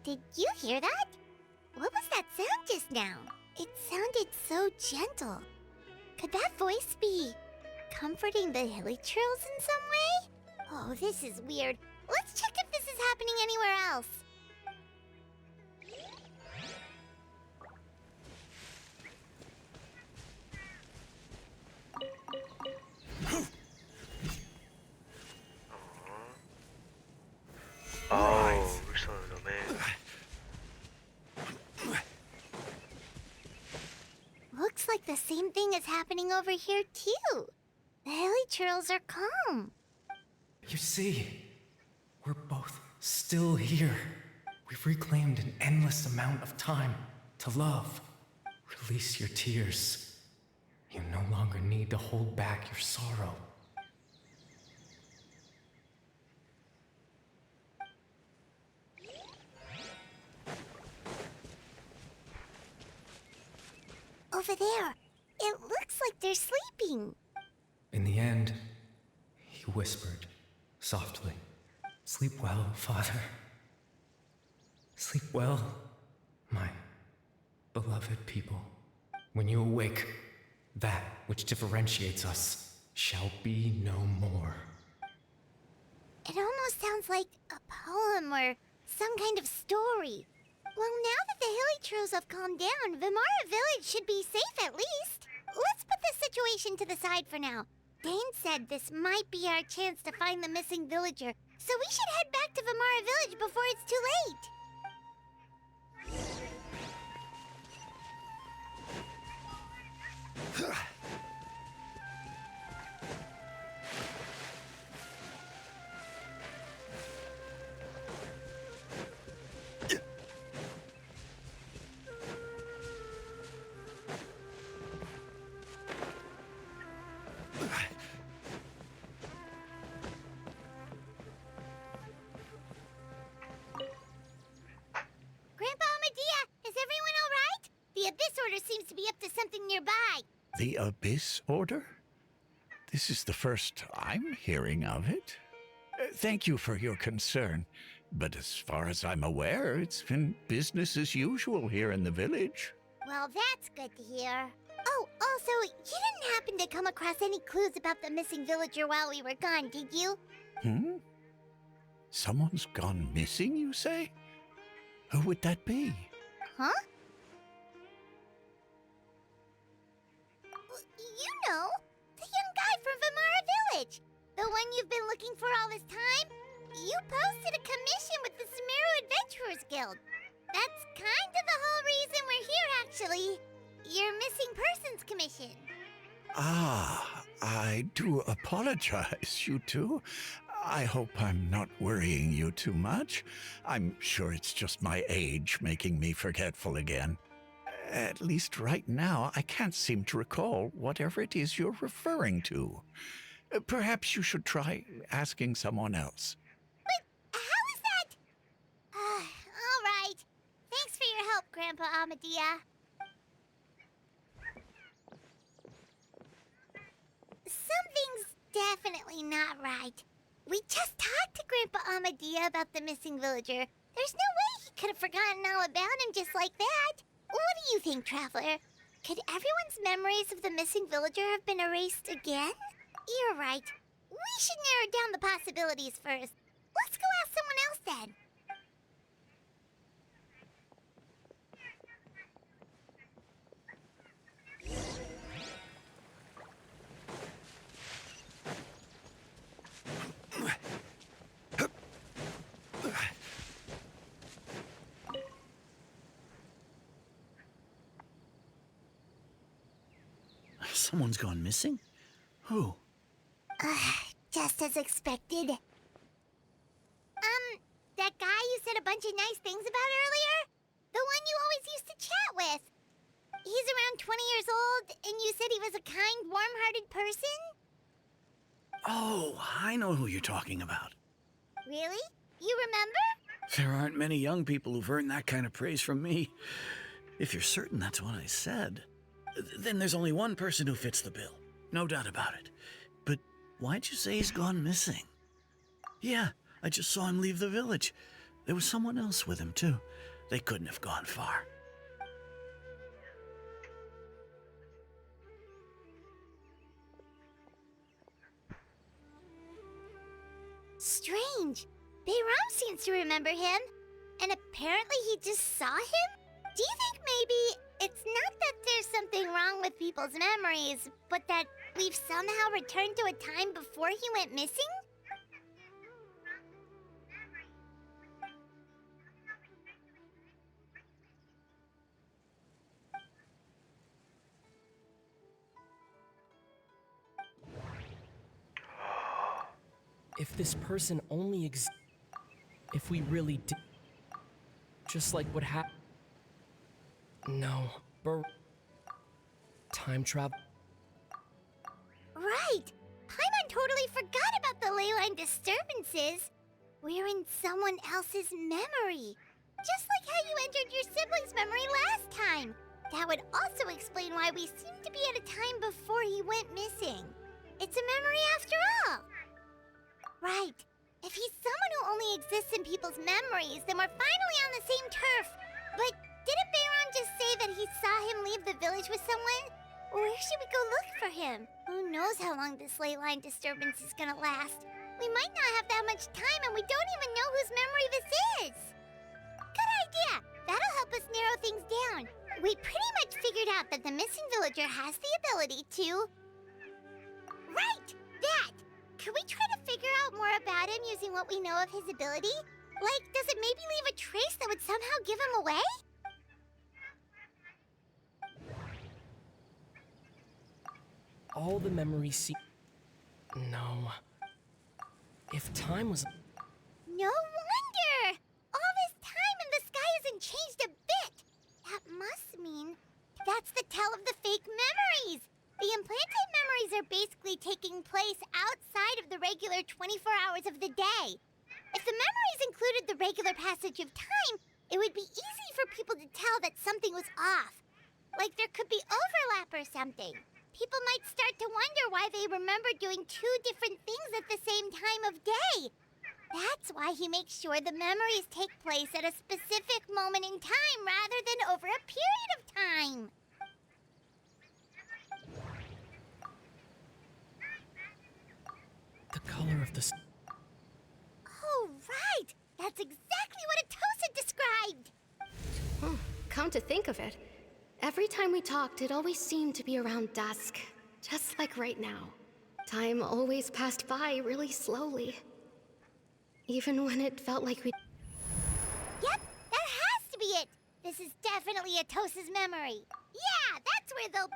Did you hear that? What was that sound just now? It sounded so gentle. Could that voice be comforting the hilly trails in some way? Oh, this is weird. Let's check if this is happening anywhere else. Looks like the same thing is happening over here too. The hilly trails are calm. You see, we're both still here. We've reclaimed an endless amount of time to love. Release your tears. You no longer need to hold back your sorrow. Over there, it looks like they're sleeping. In the end, he whispered softly, "Sleep well, Father. Sleep well, my beloved people. When you awake, that which differentiates us shall be no more." It almost sounds like a poem or some kind of story. Well, now that the hilly trails have calmed down, Vimara Village should be safe at least. Let's put this situation to the side for now. Dane said this might be our chance to find the missing villager, so we should head back to Vimara Village before it's too late. Seems to be up to something nearby. The Abyss Order? This is the first I'm hearing of it. Thank you for your concern, but as far as I'm aware, it's been business as usual here in the village. Well, that's good to hear. Oh, also, you didn't happen to come across any clues about the missing villager while we were gone, did you? Someone's gone missing, you say? Who would that be? Huh? You know, the young guy from Vimara Village. The one you've been looking for all this time. You posted a commission with the Sumeru Adventurers Guild. That's kind of the whole reason we're here, actually. Your missing persons commission. Ah, I do apologize, you two. I hope I'm not worrying you too much. I'm sure it's just my age making me forgetful again. At least right now, I can't seem to recall whatever it is you're referring to. Perhaps you should try asking someone else. How is that? All right. Thanks for your help, Grandpa Amadia. Something's definitely not right. We just talked to Grandpa Amadia about the missing villager. There's no way he could have forgotten all about him just like that. What do you think, Traveler? Could everyone's memories of the missing villager have been erased again? You're right. We should narrow down the possibilities first. Let's go ask someone else then. Someone's gone missing? Who? Just as expected. That guy you said a bunch of nice things about earlier? The one you always used to chat with. He's around 20 years old, and you said he was a kind, warm-hearted person? Oh, I know who you're talking about. Really? You remember? There aren't many young people who've earned that kind of praise from me. If you're certain that's what I said, then there's only one person who fits the bill. No doubt about it. But why'd you say he's gone missing? Yeah, I just saw him leave the village. There was someone else with him, too. They couldn't have gone far. Strange. Bayram seems to remember him. And apparently he just saw him? Do you think maybe it's not that there's something wrong with people's memories, but that we've somehow returned to a time before he went missing? If this person only exists, if we really did, just like what happened. No, time travel. Right! Paimon totally forgot about the ley line disturbances. We're in someone else's memory. Just like how you entered your sibling's memory last time. That would also explain why we seem to be at a time before he went missing. It's a memory after all. Right. If he's someone who only exists in people's memories, then we're finally on the same turf. But didn't Bayron just say that he saw him leave the village with someone? Where should we go look for him? Who knows how long this ley line disturbance is gonna last? We might not have that much time, and we don't even know whose memory this is. Good idea. That'll help us narrow things down. We pretty much figured out that the missing villager has the ability to... Right! That! Could we try to figure out more about him using what we know of his ability? Like, does it maybe leave a trace that would somehow give him away? All the memories No. If time was... No wonder! All this time and the sky hasn't changed a bit! That must mean that's the tell of the fake memories! The implanted memories are basically taking place outside of the regular 24 hours of the day. If the memories included the regular passage of time, it would be easy for people to tell that something was off. Like there could be overlap or something. People might start to wonder why they remember doing two different things at the same time of day. That's why he makes sure the memories take place at a specific moment in time rather than over a period of time. The color of the... Oh, right! That's exactly what Atosa described! Come to think of it, every time we talked, it always seemed to be around dusk. Just like right now. Time always passed by really slowly. Even when it felt like we... Yep, that has to be it! This is definitely Atosa's memory. Yeah, that's where they'll...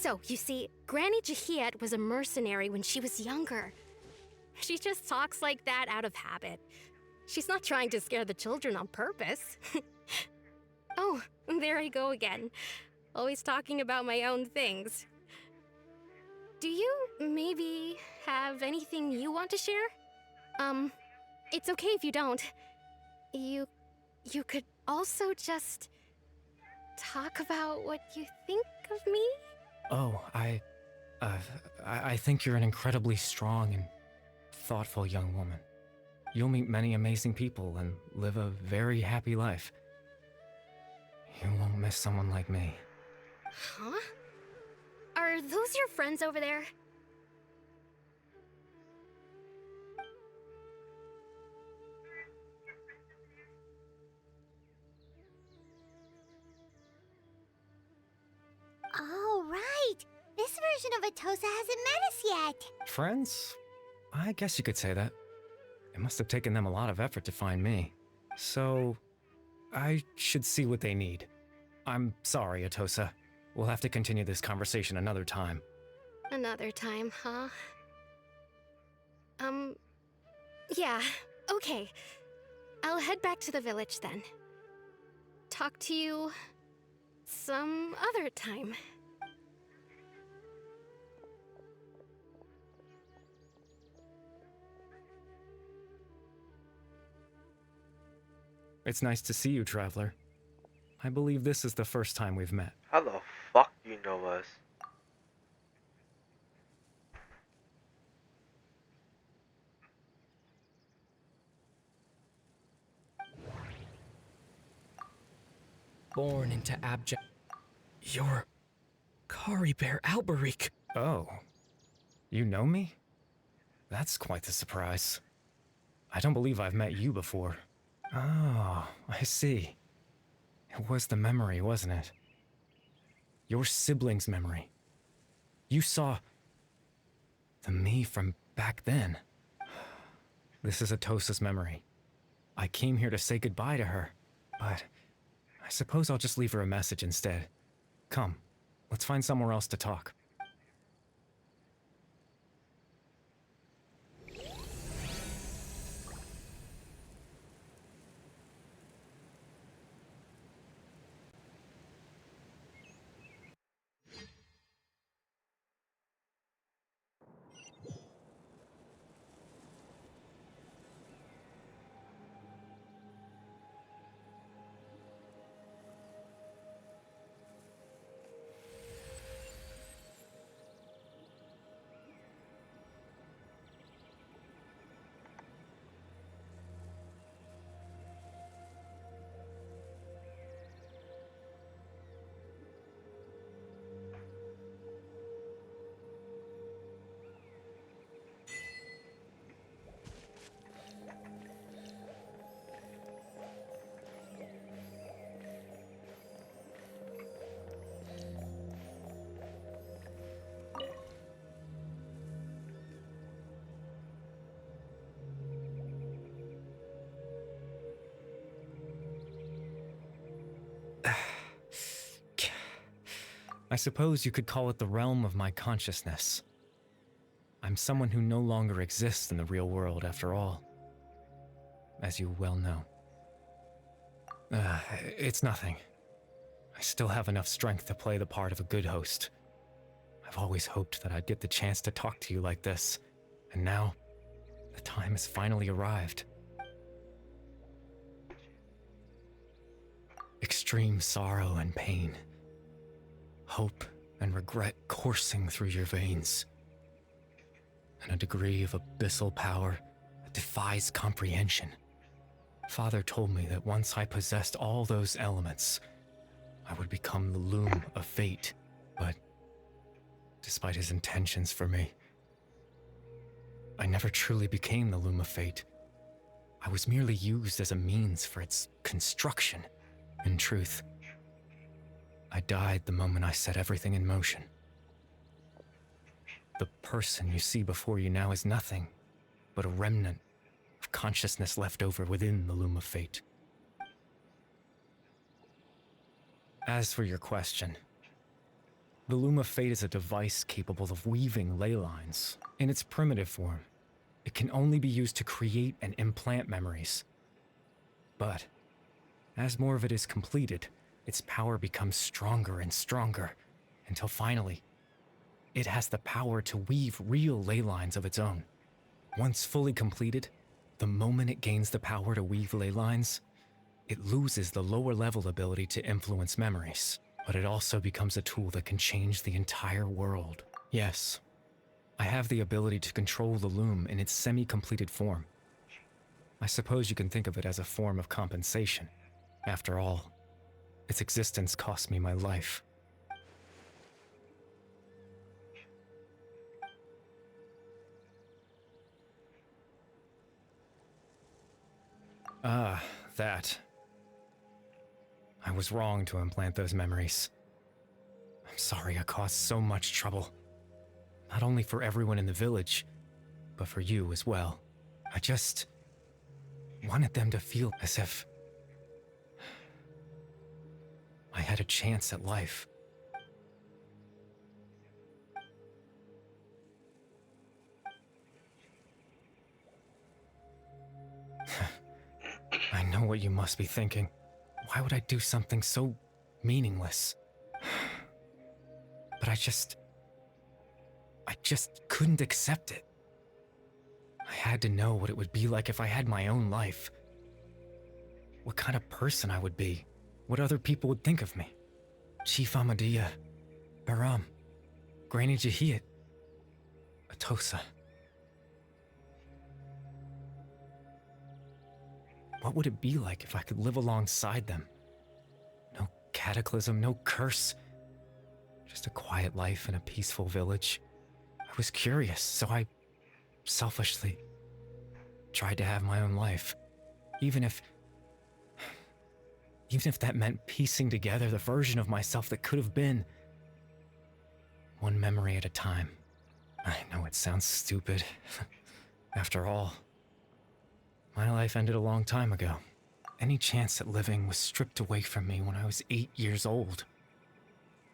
So, you see, Granny Jahiet was a mercenary when she was younger. She just talks like that out of habit. She's not trying to scare the children on purpose. Oh, there I go again. Always talking about my own things. Do you maybe have anything you want to share? It's okay if you don't. You could also just talk about what you think of me? Oh, I think you're an incredibly strong and thoughtful young woman. You'll meet many amazing people and live a very happy life. You won't miss someone like me. Huh? Are those your friends over there? Oh, right! This version of Atosa hasn't met us yet! Friends? I guess you could say that. It must have taken them a lot of effort to find me. So, I should see what they need. I'm sorry, Atosa. We'll have to continue this conversation another time. Another time, huh? Yeah, okay. I'll head back to the village then. Talk to you some other time. It's nice to see you, Traveler. I believe this is the first time we've met. How the fuck do you know us? Born into abject... You're... Kari Bear Alberich. Oh. You know me? That's quite the surprise. I don't believe I've met you before. Oh, I see. It was the memory, wasn't it? Your sibling's memory. You saw... the me from back then. This is Atosa's memory. I came here to say goodbye to her, but I suppose I'll just leave her a message instead. Come, let's find somewhere else to talk. I suppose you could call it the realm of my consciousness. I'm someone who no longer exists in the real world, after all. As you well know. It's nothing. I still have enough strength to play the part of a good host. I've always hoped that I'd get the chance to talk to you like this, and now, the time has finally arrived. Extreme sorrow and pain. Hope and regret coursing through your veins. And a degree of abyssal power that defies comprehension. Father told me that once I possessed all those elements, I would become the loom of fate, but despite his intentions for me, I never truly became the loom of fate. I was merely used as a means for its construction. In truth, I died the moment I set everything in motion. The person you see before you now is nothing but a remnant of consciousness left over within the loom of fate. As for your question, The Loom of Fate is a device capable of weaving ley lines. In its primitive form, it can only be used to create and implant memories. But as more of it is completed, its power becomes stronger and stronger, until finally, it has the power to weave real ley lines of its own. Once fully completed, the moment it gains the power to weave ley lines, it loses the lower level ability to influence memories, but it also becomes a tool that can change the entire world. Yes, I have the ability to control the loom in its semi-completed form. I suppose you can think of it as a form of compensation. After all, its existence cost me my life. Ah, that. I was wrong to implant those memories. I'm sorry I caused so much trouble. Not only for everyone in the village, but for you as well. I just wanted them to feel as if I had a chance at life. I know what you must be thinking. Why would I do something so meaningless? But I just couldn't accept it. I had to know what it would be like if I had my own life. What kind of person I would be. What other people would think of me. Chief Ahmadiyya, Baram, Granny Jahiyat, Atosa. What would it be like if I could live alongside them? No cataclysm, no curse. Just a quiet life in a peaceful village. I was curious, so I selfishly tried to have my own life. Even if that meant piecing together the version of myself that could have been. One memory at a time. I know it sounds stupid. After all, my life ended a long time ago. Any chance at living was stripped away from me when I was 8 years old.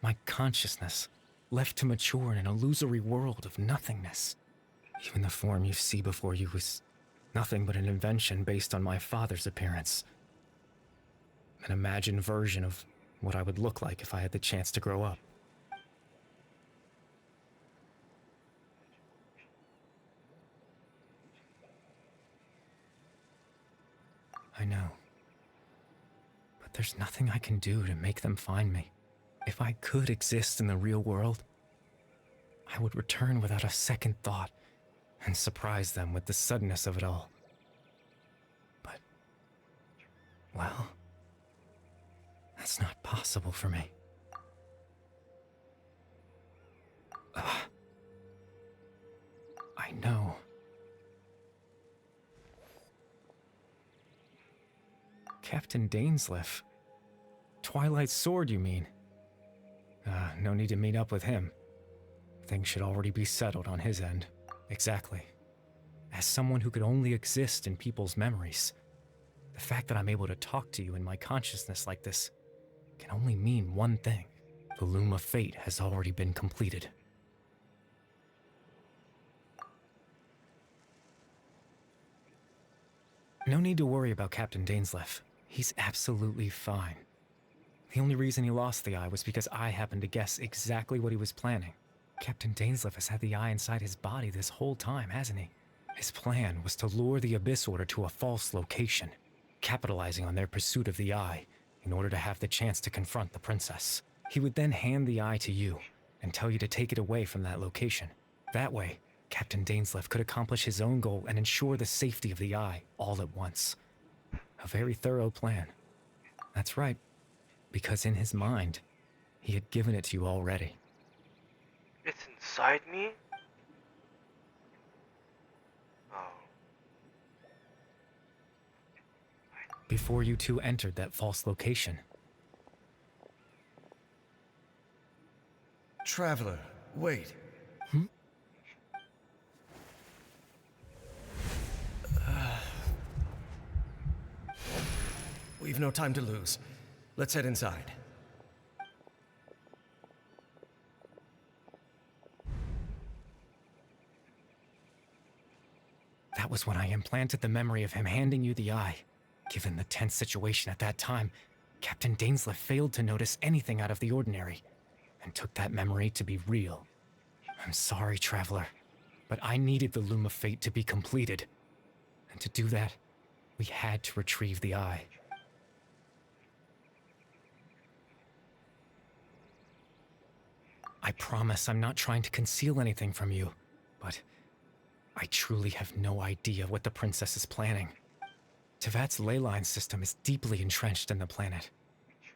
My consciousness left to mature in an illusory world of nothingness. Even the form you see before you was nothing but an invention based on my father's appearance. An imagined version of what I would look like if I had the chance to grow up. I know. But there's nothing I can do to make them find me. If I could exist in the real world, I would return without a second thought and surprise them with the suddenness of it all. But, well, that's not possible for me. I know. Captain Dainsleif. Twilight Sword, you mean? No need to meet up with him. Things should already be settled on his end. Exactly. As someone who could only exist in people's memories, the fact that I'm able to talk to you in my consciousness like this can only mean one thing. The Loom of Fate has already been completed. No need to worry about Captain Dainsleif. He's absolutely fine. The only reason he lost the eye was because I happened to guess exactly what he was planning. Captain Dainsleif has had the eye inside his body this whole time, hasn't he? His plan was to lure the Abyss Order to a false location, capitalizing on their pursuit of the eye in order to have the chance to confront the princess. He would then hand the eye to you and tell you to take it away from that location. That way, Captain Dainsleif could accomplish his own goal and ensure the safety of the eye all at once. A very thorough plan. That's right, because in his mind, he had given it to you already. It's inside me? Oh. Before you two entered that false location. Traveler, wait. We've no time to lose. Let's head inside. That was when I implanted the memory of him handing you the eye. Given the tense situation at that time, Captain Dainsleif failed to notice anything out of the ordinary, and took that memory to be real. I'm sorry, Traveler, but I needed the Loom of Fate to be completed. And to do that, we had to retrieve the eye. I promise I'm not trying to conceal anything from you, but I truly have no idea what the princess is planning. Tevat's ley line system is deeply entrenched in the planet.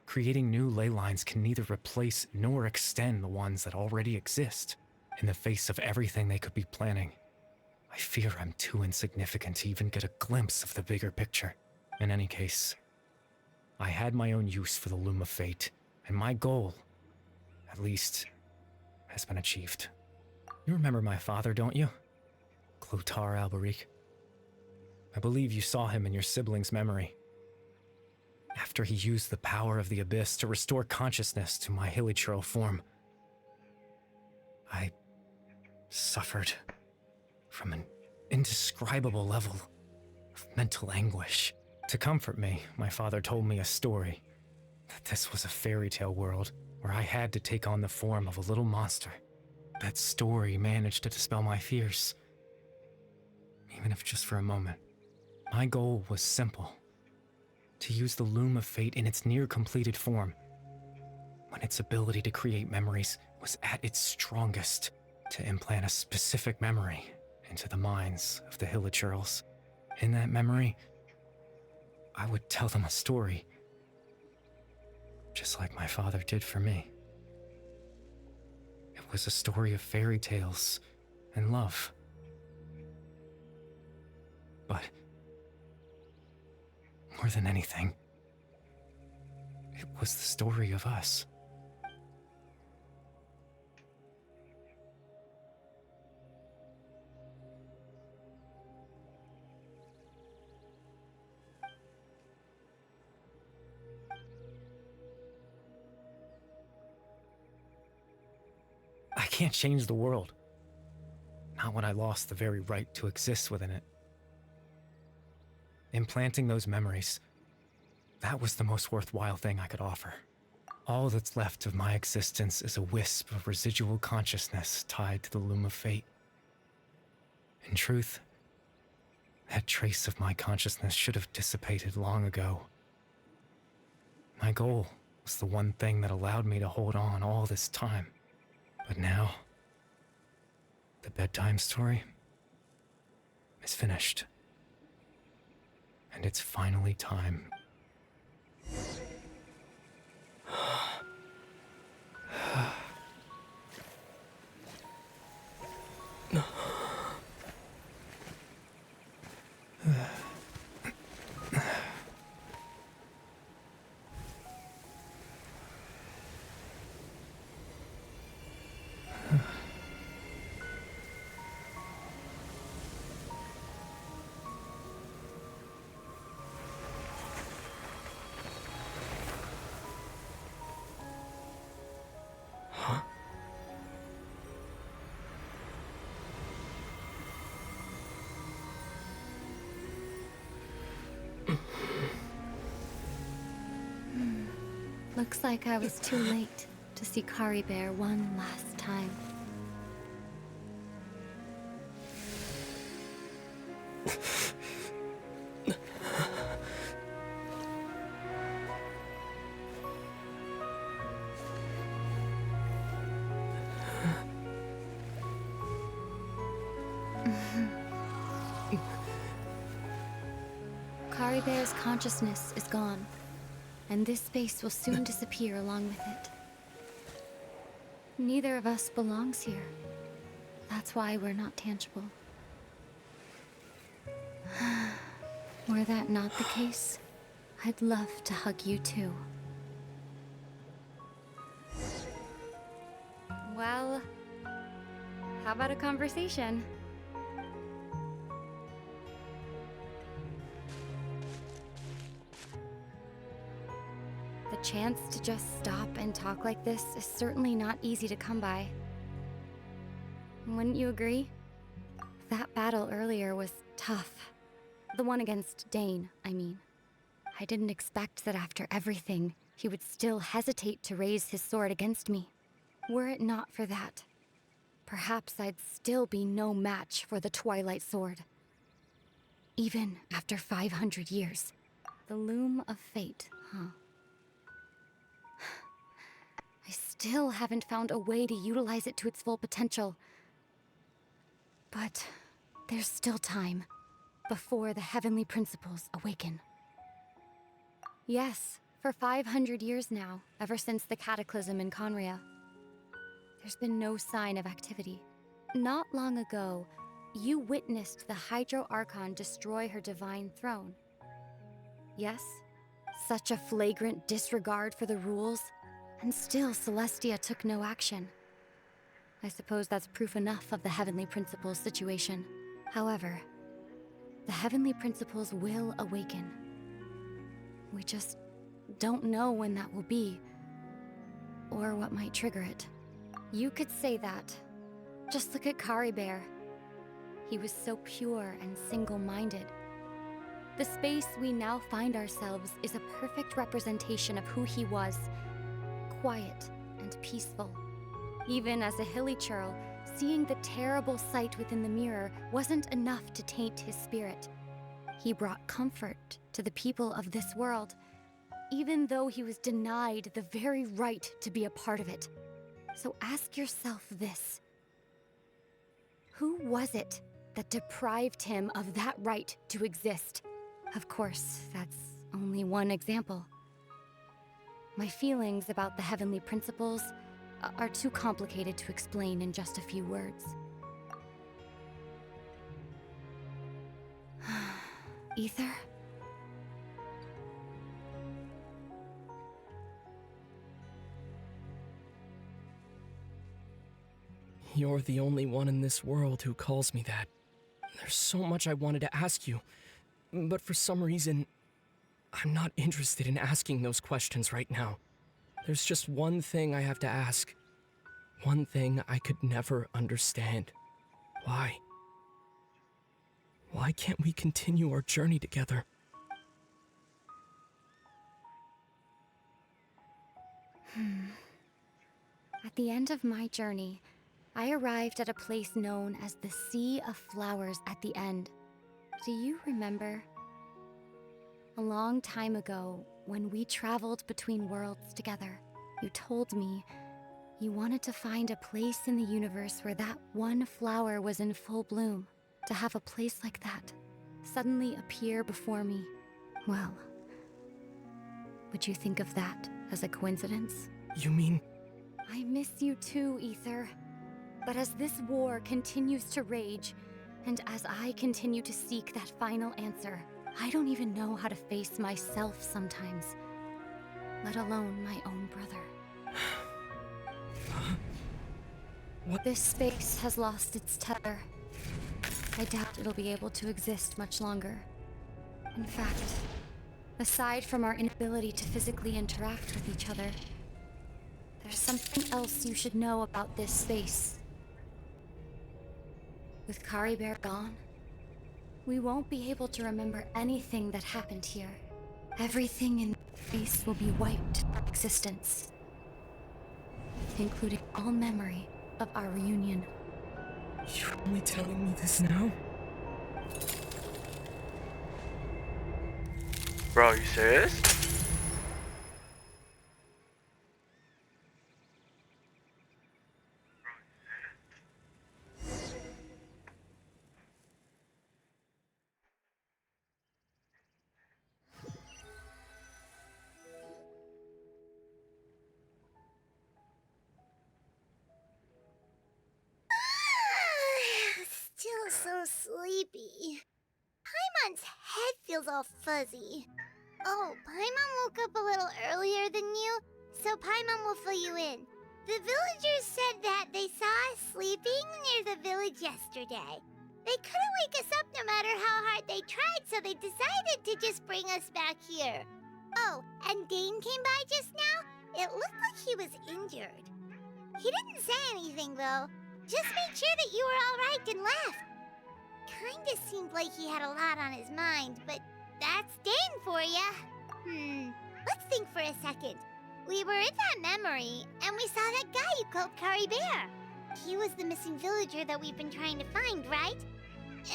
Creating new ley lines can neither replace nor extend the ones that already exist. In the face of everything they could be planning, I fear I'm too insignificant to even get a glimpse of the bigger picture. In any case, I had my own use for the Loom of Fate, and my goal, at least, has been achieved. You remember my father, don't you? Clotar Alberic. I believe you saw him in your sibling's memory. After he used the power of the Abyss to restore consciousness to my hilichurl form, I suffered from an indescribable level of mental anguish. To comfort me, my father told me a story, that this was a fairy tale world where I had to take on the form of a little monster. That story managed to dispel my fears, even if just for a moment. My goal was simple: to use the Loom of Fate in its near-completed form, when its ability to create memories was at its strongest, to implant a specific memory into the minds of the hilichurls. In that memory, I would tell them a story, just like my father did for me. It was a story of fairy tales and love. But more than anything, it was the story of us. I can't change the world. Not when I lost the very right to exist within it. Implanting those memories, that was the most worthwhile thing I could offer. All that's left of my existence is a wisp of residual consciousness tied to the Loom of Fate. In truth, that trace of my consciousness should have dissipated long ago. My goal was the one thing that allowed me to hold on all this time. But now, the bedtime story is finished. And it's finally time. Looks like I was too late to see Kari Bear one last time. Kari Bear's consciousness is gone, and this space will soon disappear along with it. Neither of us belongs here. That's why we're not tangible. Were that not the case, I'd love to hug you too. Well, how about a conversation? The chance to just stop and talk like this is certainly not easy to come by. Wouldn't you agree? That battle earlier was tough. The one against Dane, I mean. I didn't expect that after everything, he would still hesitate to raise his sword against me. Were it not for that, perhaps I'd still be no match for the Twilight Sword. Even after 500 years. The loom of fate, huh? I still haven't found a way to utilize it to its full potential. But there's still time before the heavenly principles awaken. Yes, for 500 years now, ever since the cataclysm in Conria, there's been no sign of activity. Not long ago, you witnessed the Hydro Archon destroy her divine throne. Yes, such a flagrant disregard for the rules, and still Celestia took no action. I suppose that's proof enough of the Heavenly Principles situation. However, the Heavenly Principles will awaken. We just don't know when that will be, or what might trigger it. You could say that. Just look at Kari Bear. He was so pure and single-minded. The space we now find ourselves is a perfect representation of who he was. Quiet and peaceful. Even as a hilly churl, seeing the terrible sight within the mirror wasn't enough to taint his spirit. He brought comfort to the people of this world, even though he was denied the very right to be a part of it. So ask yourself this. Who was it that deprived him of that right to exist? Of course, that's only one example. My feelings about the Heavenly Principles are too complicated to explain in just a few words. Ether? You're the only one in this world who calls me that. There's so much I wanted to ask you, but for some reason, I'm not interested in asking those questions right now. There's just one thing I have to ask. One thing I could never understand. Why? Why can't we continue our journey together? At the end of my journey, I arrived at a place known as the Sea of Flowers at the End. Do you remember? A long time ago, when we traveled between worlds together, you told me you wanted to find a place in the universe where that one flower was in full bloom. To have a place like that suddenly appear before me, well, would you think of that as a coincidence? You mean... I miss you too, Ether. But as this war continues to rage, and as I continue to seek that final answer, I don't even know how to face myself sometimes, let alone my own brother. What? This space has lost its tether. I doubt it'll be able to exist much longer. In fact, aside from our inability to physically interact with each other, there's something else you should know about this space. With Kari Bear gone, we won't be able to remember anything that happened here. Everything in space will be wiped from existence, including all memory of our reunion. You're only telling me this now? Bro, are you serious? Still so sleepy. Paimon's head feels all fuzzy. Oh, Paimon woke up a little earlier than you, so Paimon will fill you in. The villagers said that they saw us sleeping near the village yesterday. They couldn't wake us up no matter how hard they tried, so they decided to just bring us back here. Oh, and Dane came by just now. It looked like he was injured. He didn't say anything, though. Just made sure that you were all right and left. kinda seemed like he had a lot on his mind, but that's Dane for ya. Let's think for a second. We were in that memory, and we saw that guy you called Kari Bear. He was the missing villager that we've been trying to find, right?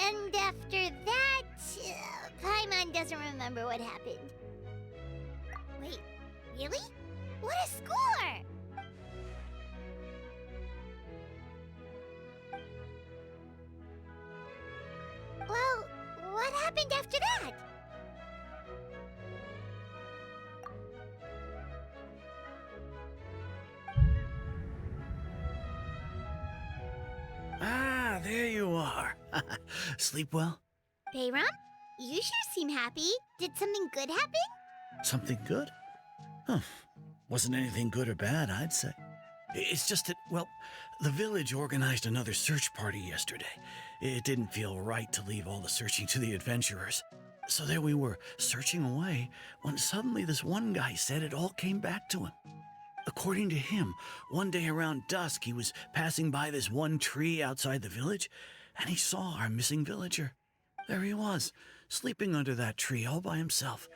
And after that, Paimon doesn't remember what happened. Wait, really? What a score! Well, what happened after that? Ah, there you are. Sleep well? Bayram, you sure seem happy. Did something good happen? Something good? Huh. Wasn't anything good or bad, I'd say. It's just that, well, the village organized another search party yesterday. It didn't feel right to leave all the searching to the adventurers. So there we were, searching away, when suddenly this one guy said it all came back to him. According to him, one day around dusk, he was passing by this one tree outside the village, and he saw our missing villager. There he was, sleeping under that tree all by himself.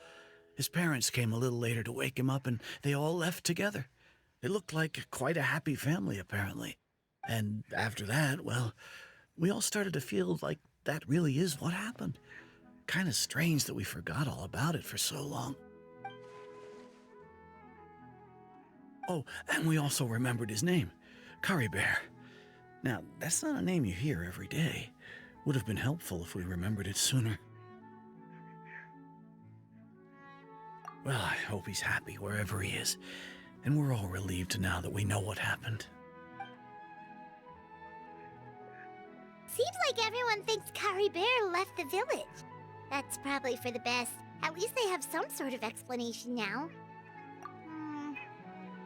His parents came a little later to wake him up, and they all left together. It looked like quite a happy family, apparently. And after that, well, we all started to feel like that really is what happened. Kind of strange that we forgot all about it for so long. Oh, and we also remembered his name, Kari Bear. Now, that's not a name you hear every day. Would have been helpful if we remembered it sooner. Well, I hope he's happy wherever he is, and we're all relieved now that we know what happened. Seems like everyone thinks Kari Bear left the village. That's probably for the best. At least they have some sort of explanation now.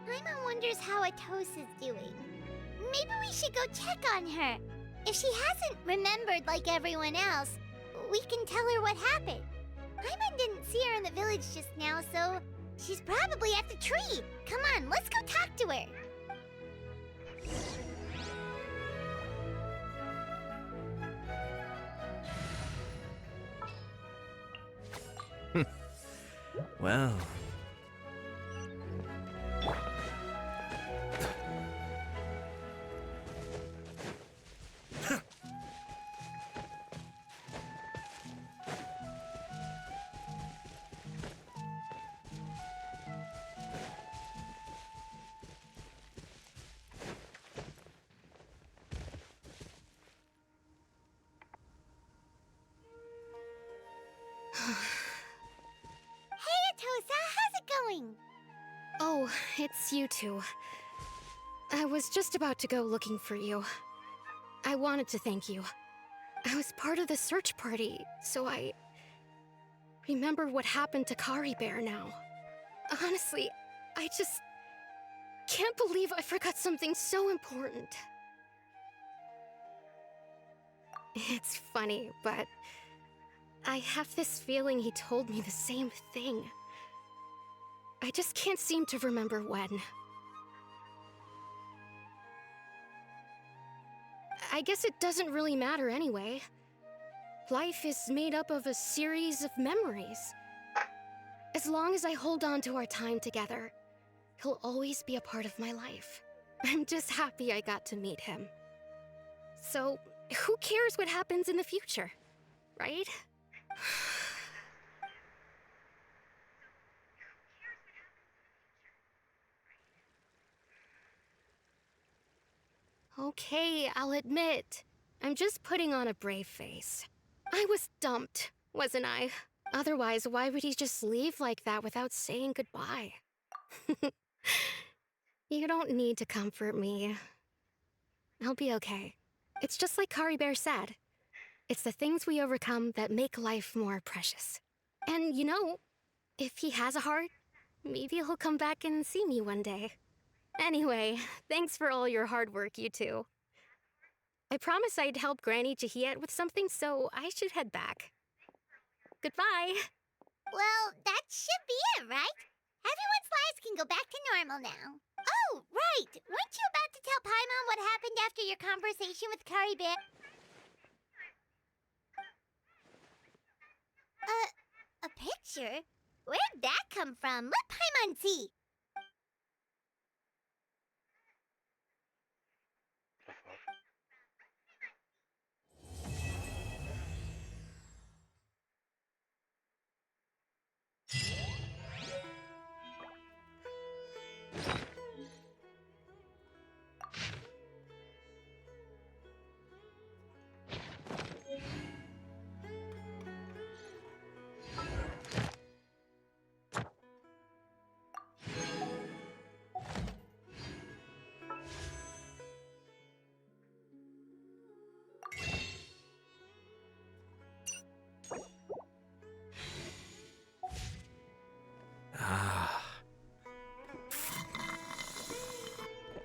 Paimon wonders how Atosa's doing. Maybe we should go check on her. If she hasn't remembered like everyone else, we can tell her what happened. Paimon didn't see her in the village just now, so she's probably at the tree. Come on, let's go talk to her. Well. Hey, Atosa, how's it going? Oh, it's you two. I was just about to go looking for you. I wanted to thank you. I was part of the search party, so I remember what happened to Kari Bear now. Honestly, I just can't believe I forgot something so important. It's funny, but I have this feeling he told me the same thing. I just can't seem to remember when. I guess it doesn't really matter anyway. Life is made up of a series of memories. As long as I hold on to our time together, he'll always be a part of my life. I'm just happy I got to meet him. So, who cares what happens in the future, right? Okay, I'll admit. I'm just putting on a brave face. I was dumped, wasn't I? Otherwise, why would he just leave like that without saying goodbye? You don't need to comfort me. I'll be okay. It's just like Kari Bear said. It's the things we overcome that make life more precious. And you know, if he has a heart, maybe he'll come back and see me one day. Anyway, thanks for all your hard work, you two. I promised I'd help Granny Jahiet with something, so I should head back. Goodbye. Well, that should be it, right? Everyone's lives can go back to normal now. Oh, right! Weren't you about to tell Paimon what happened after your conversation with Kari Bear? A picture? Where'd that come from? Let Paimon see.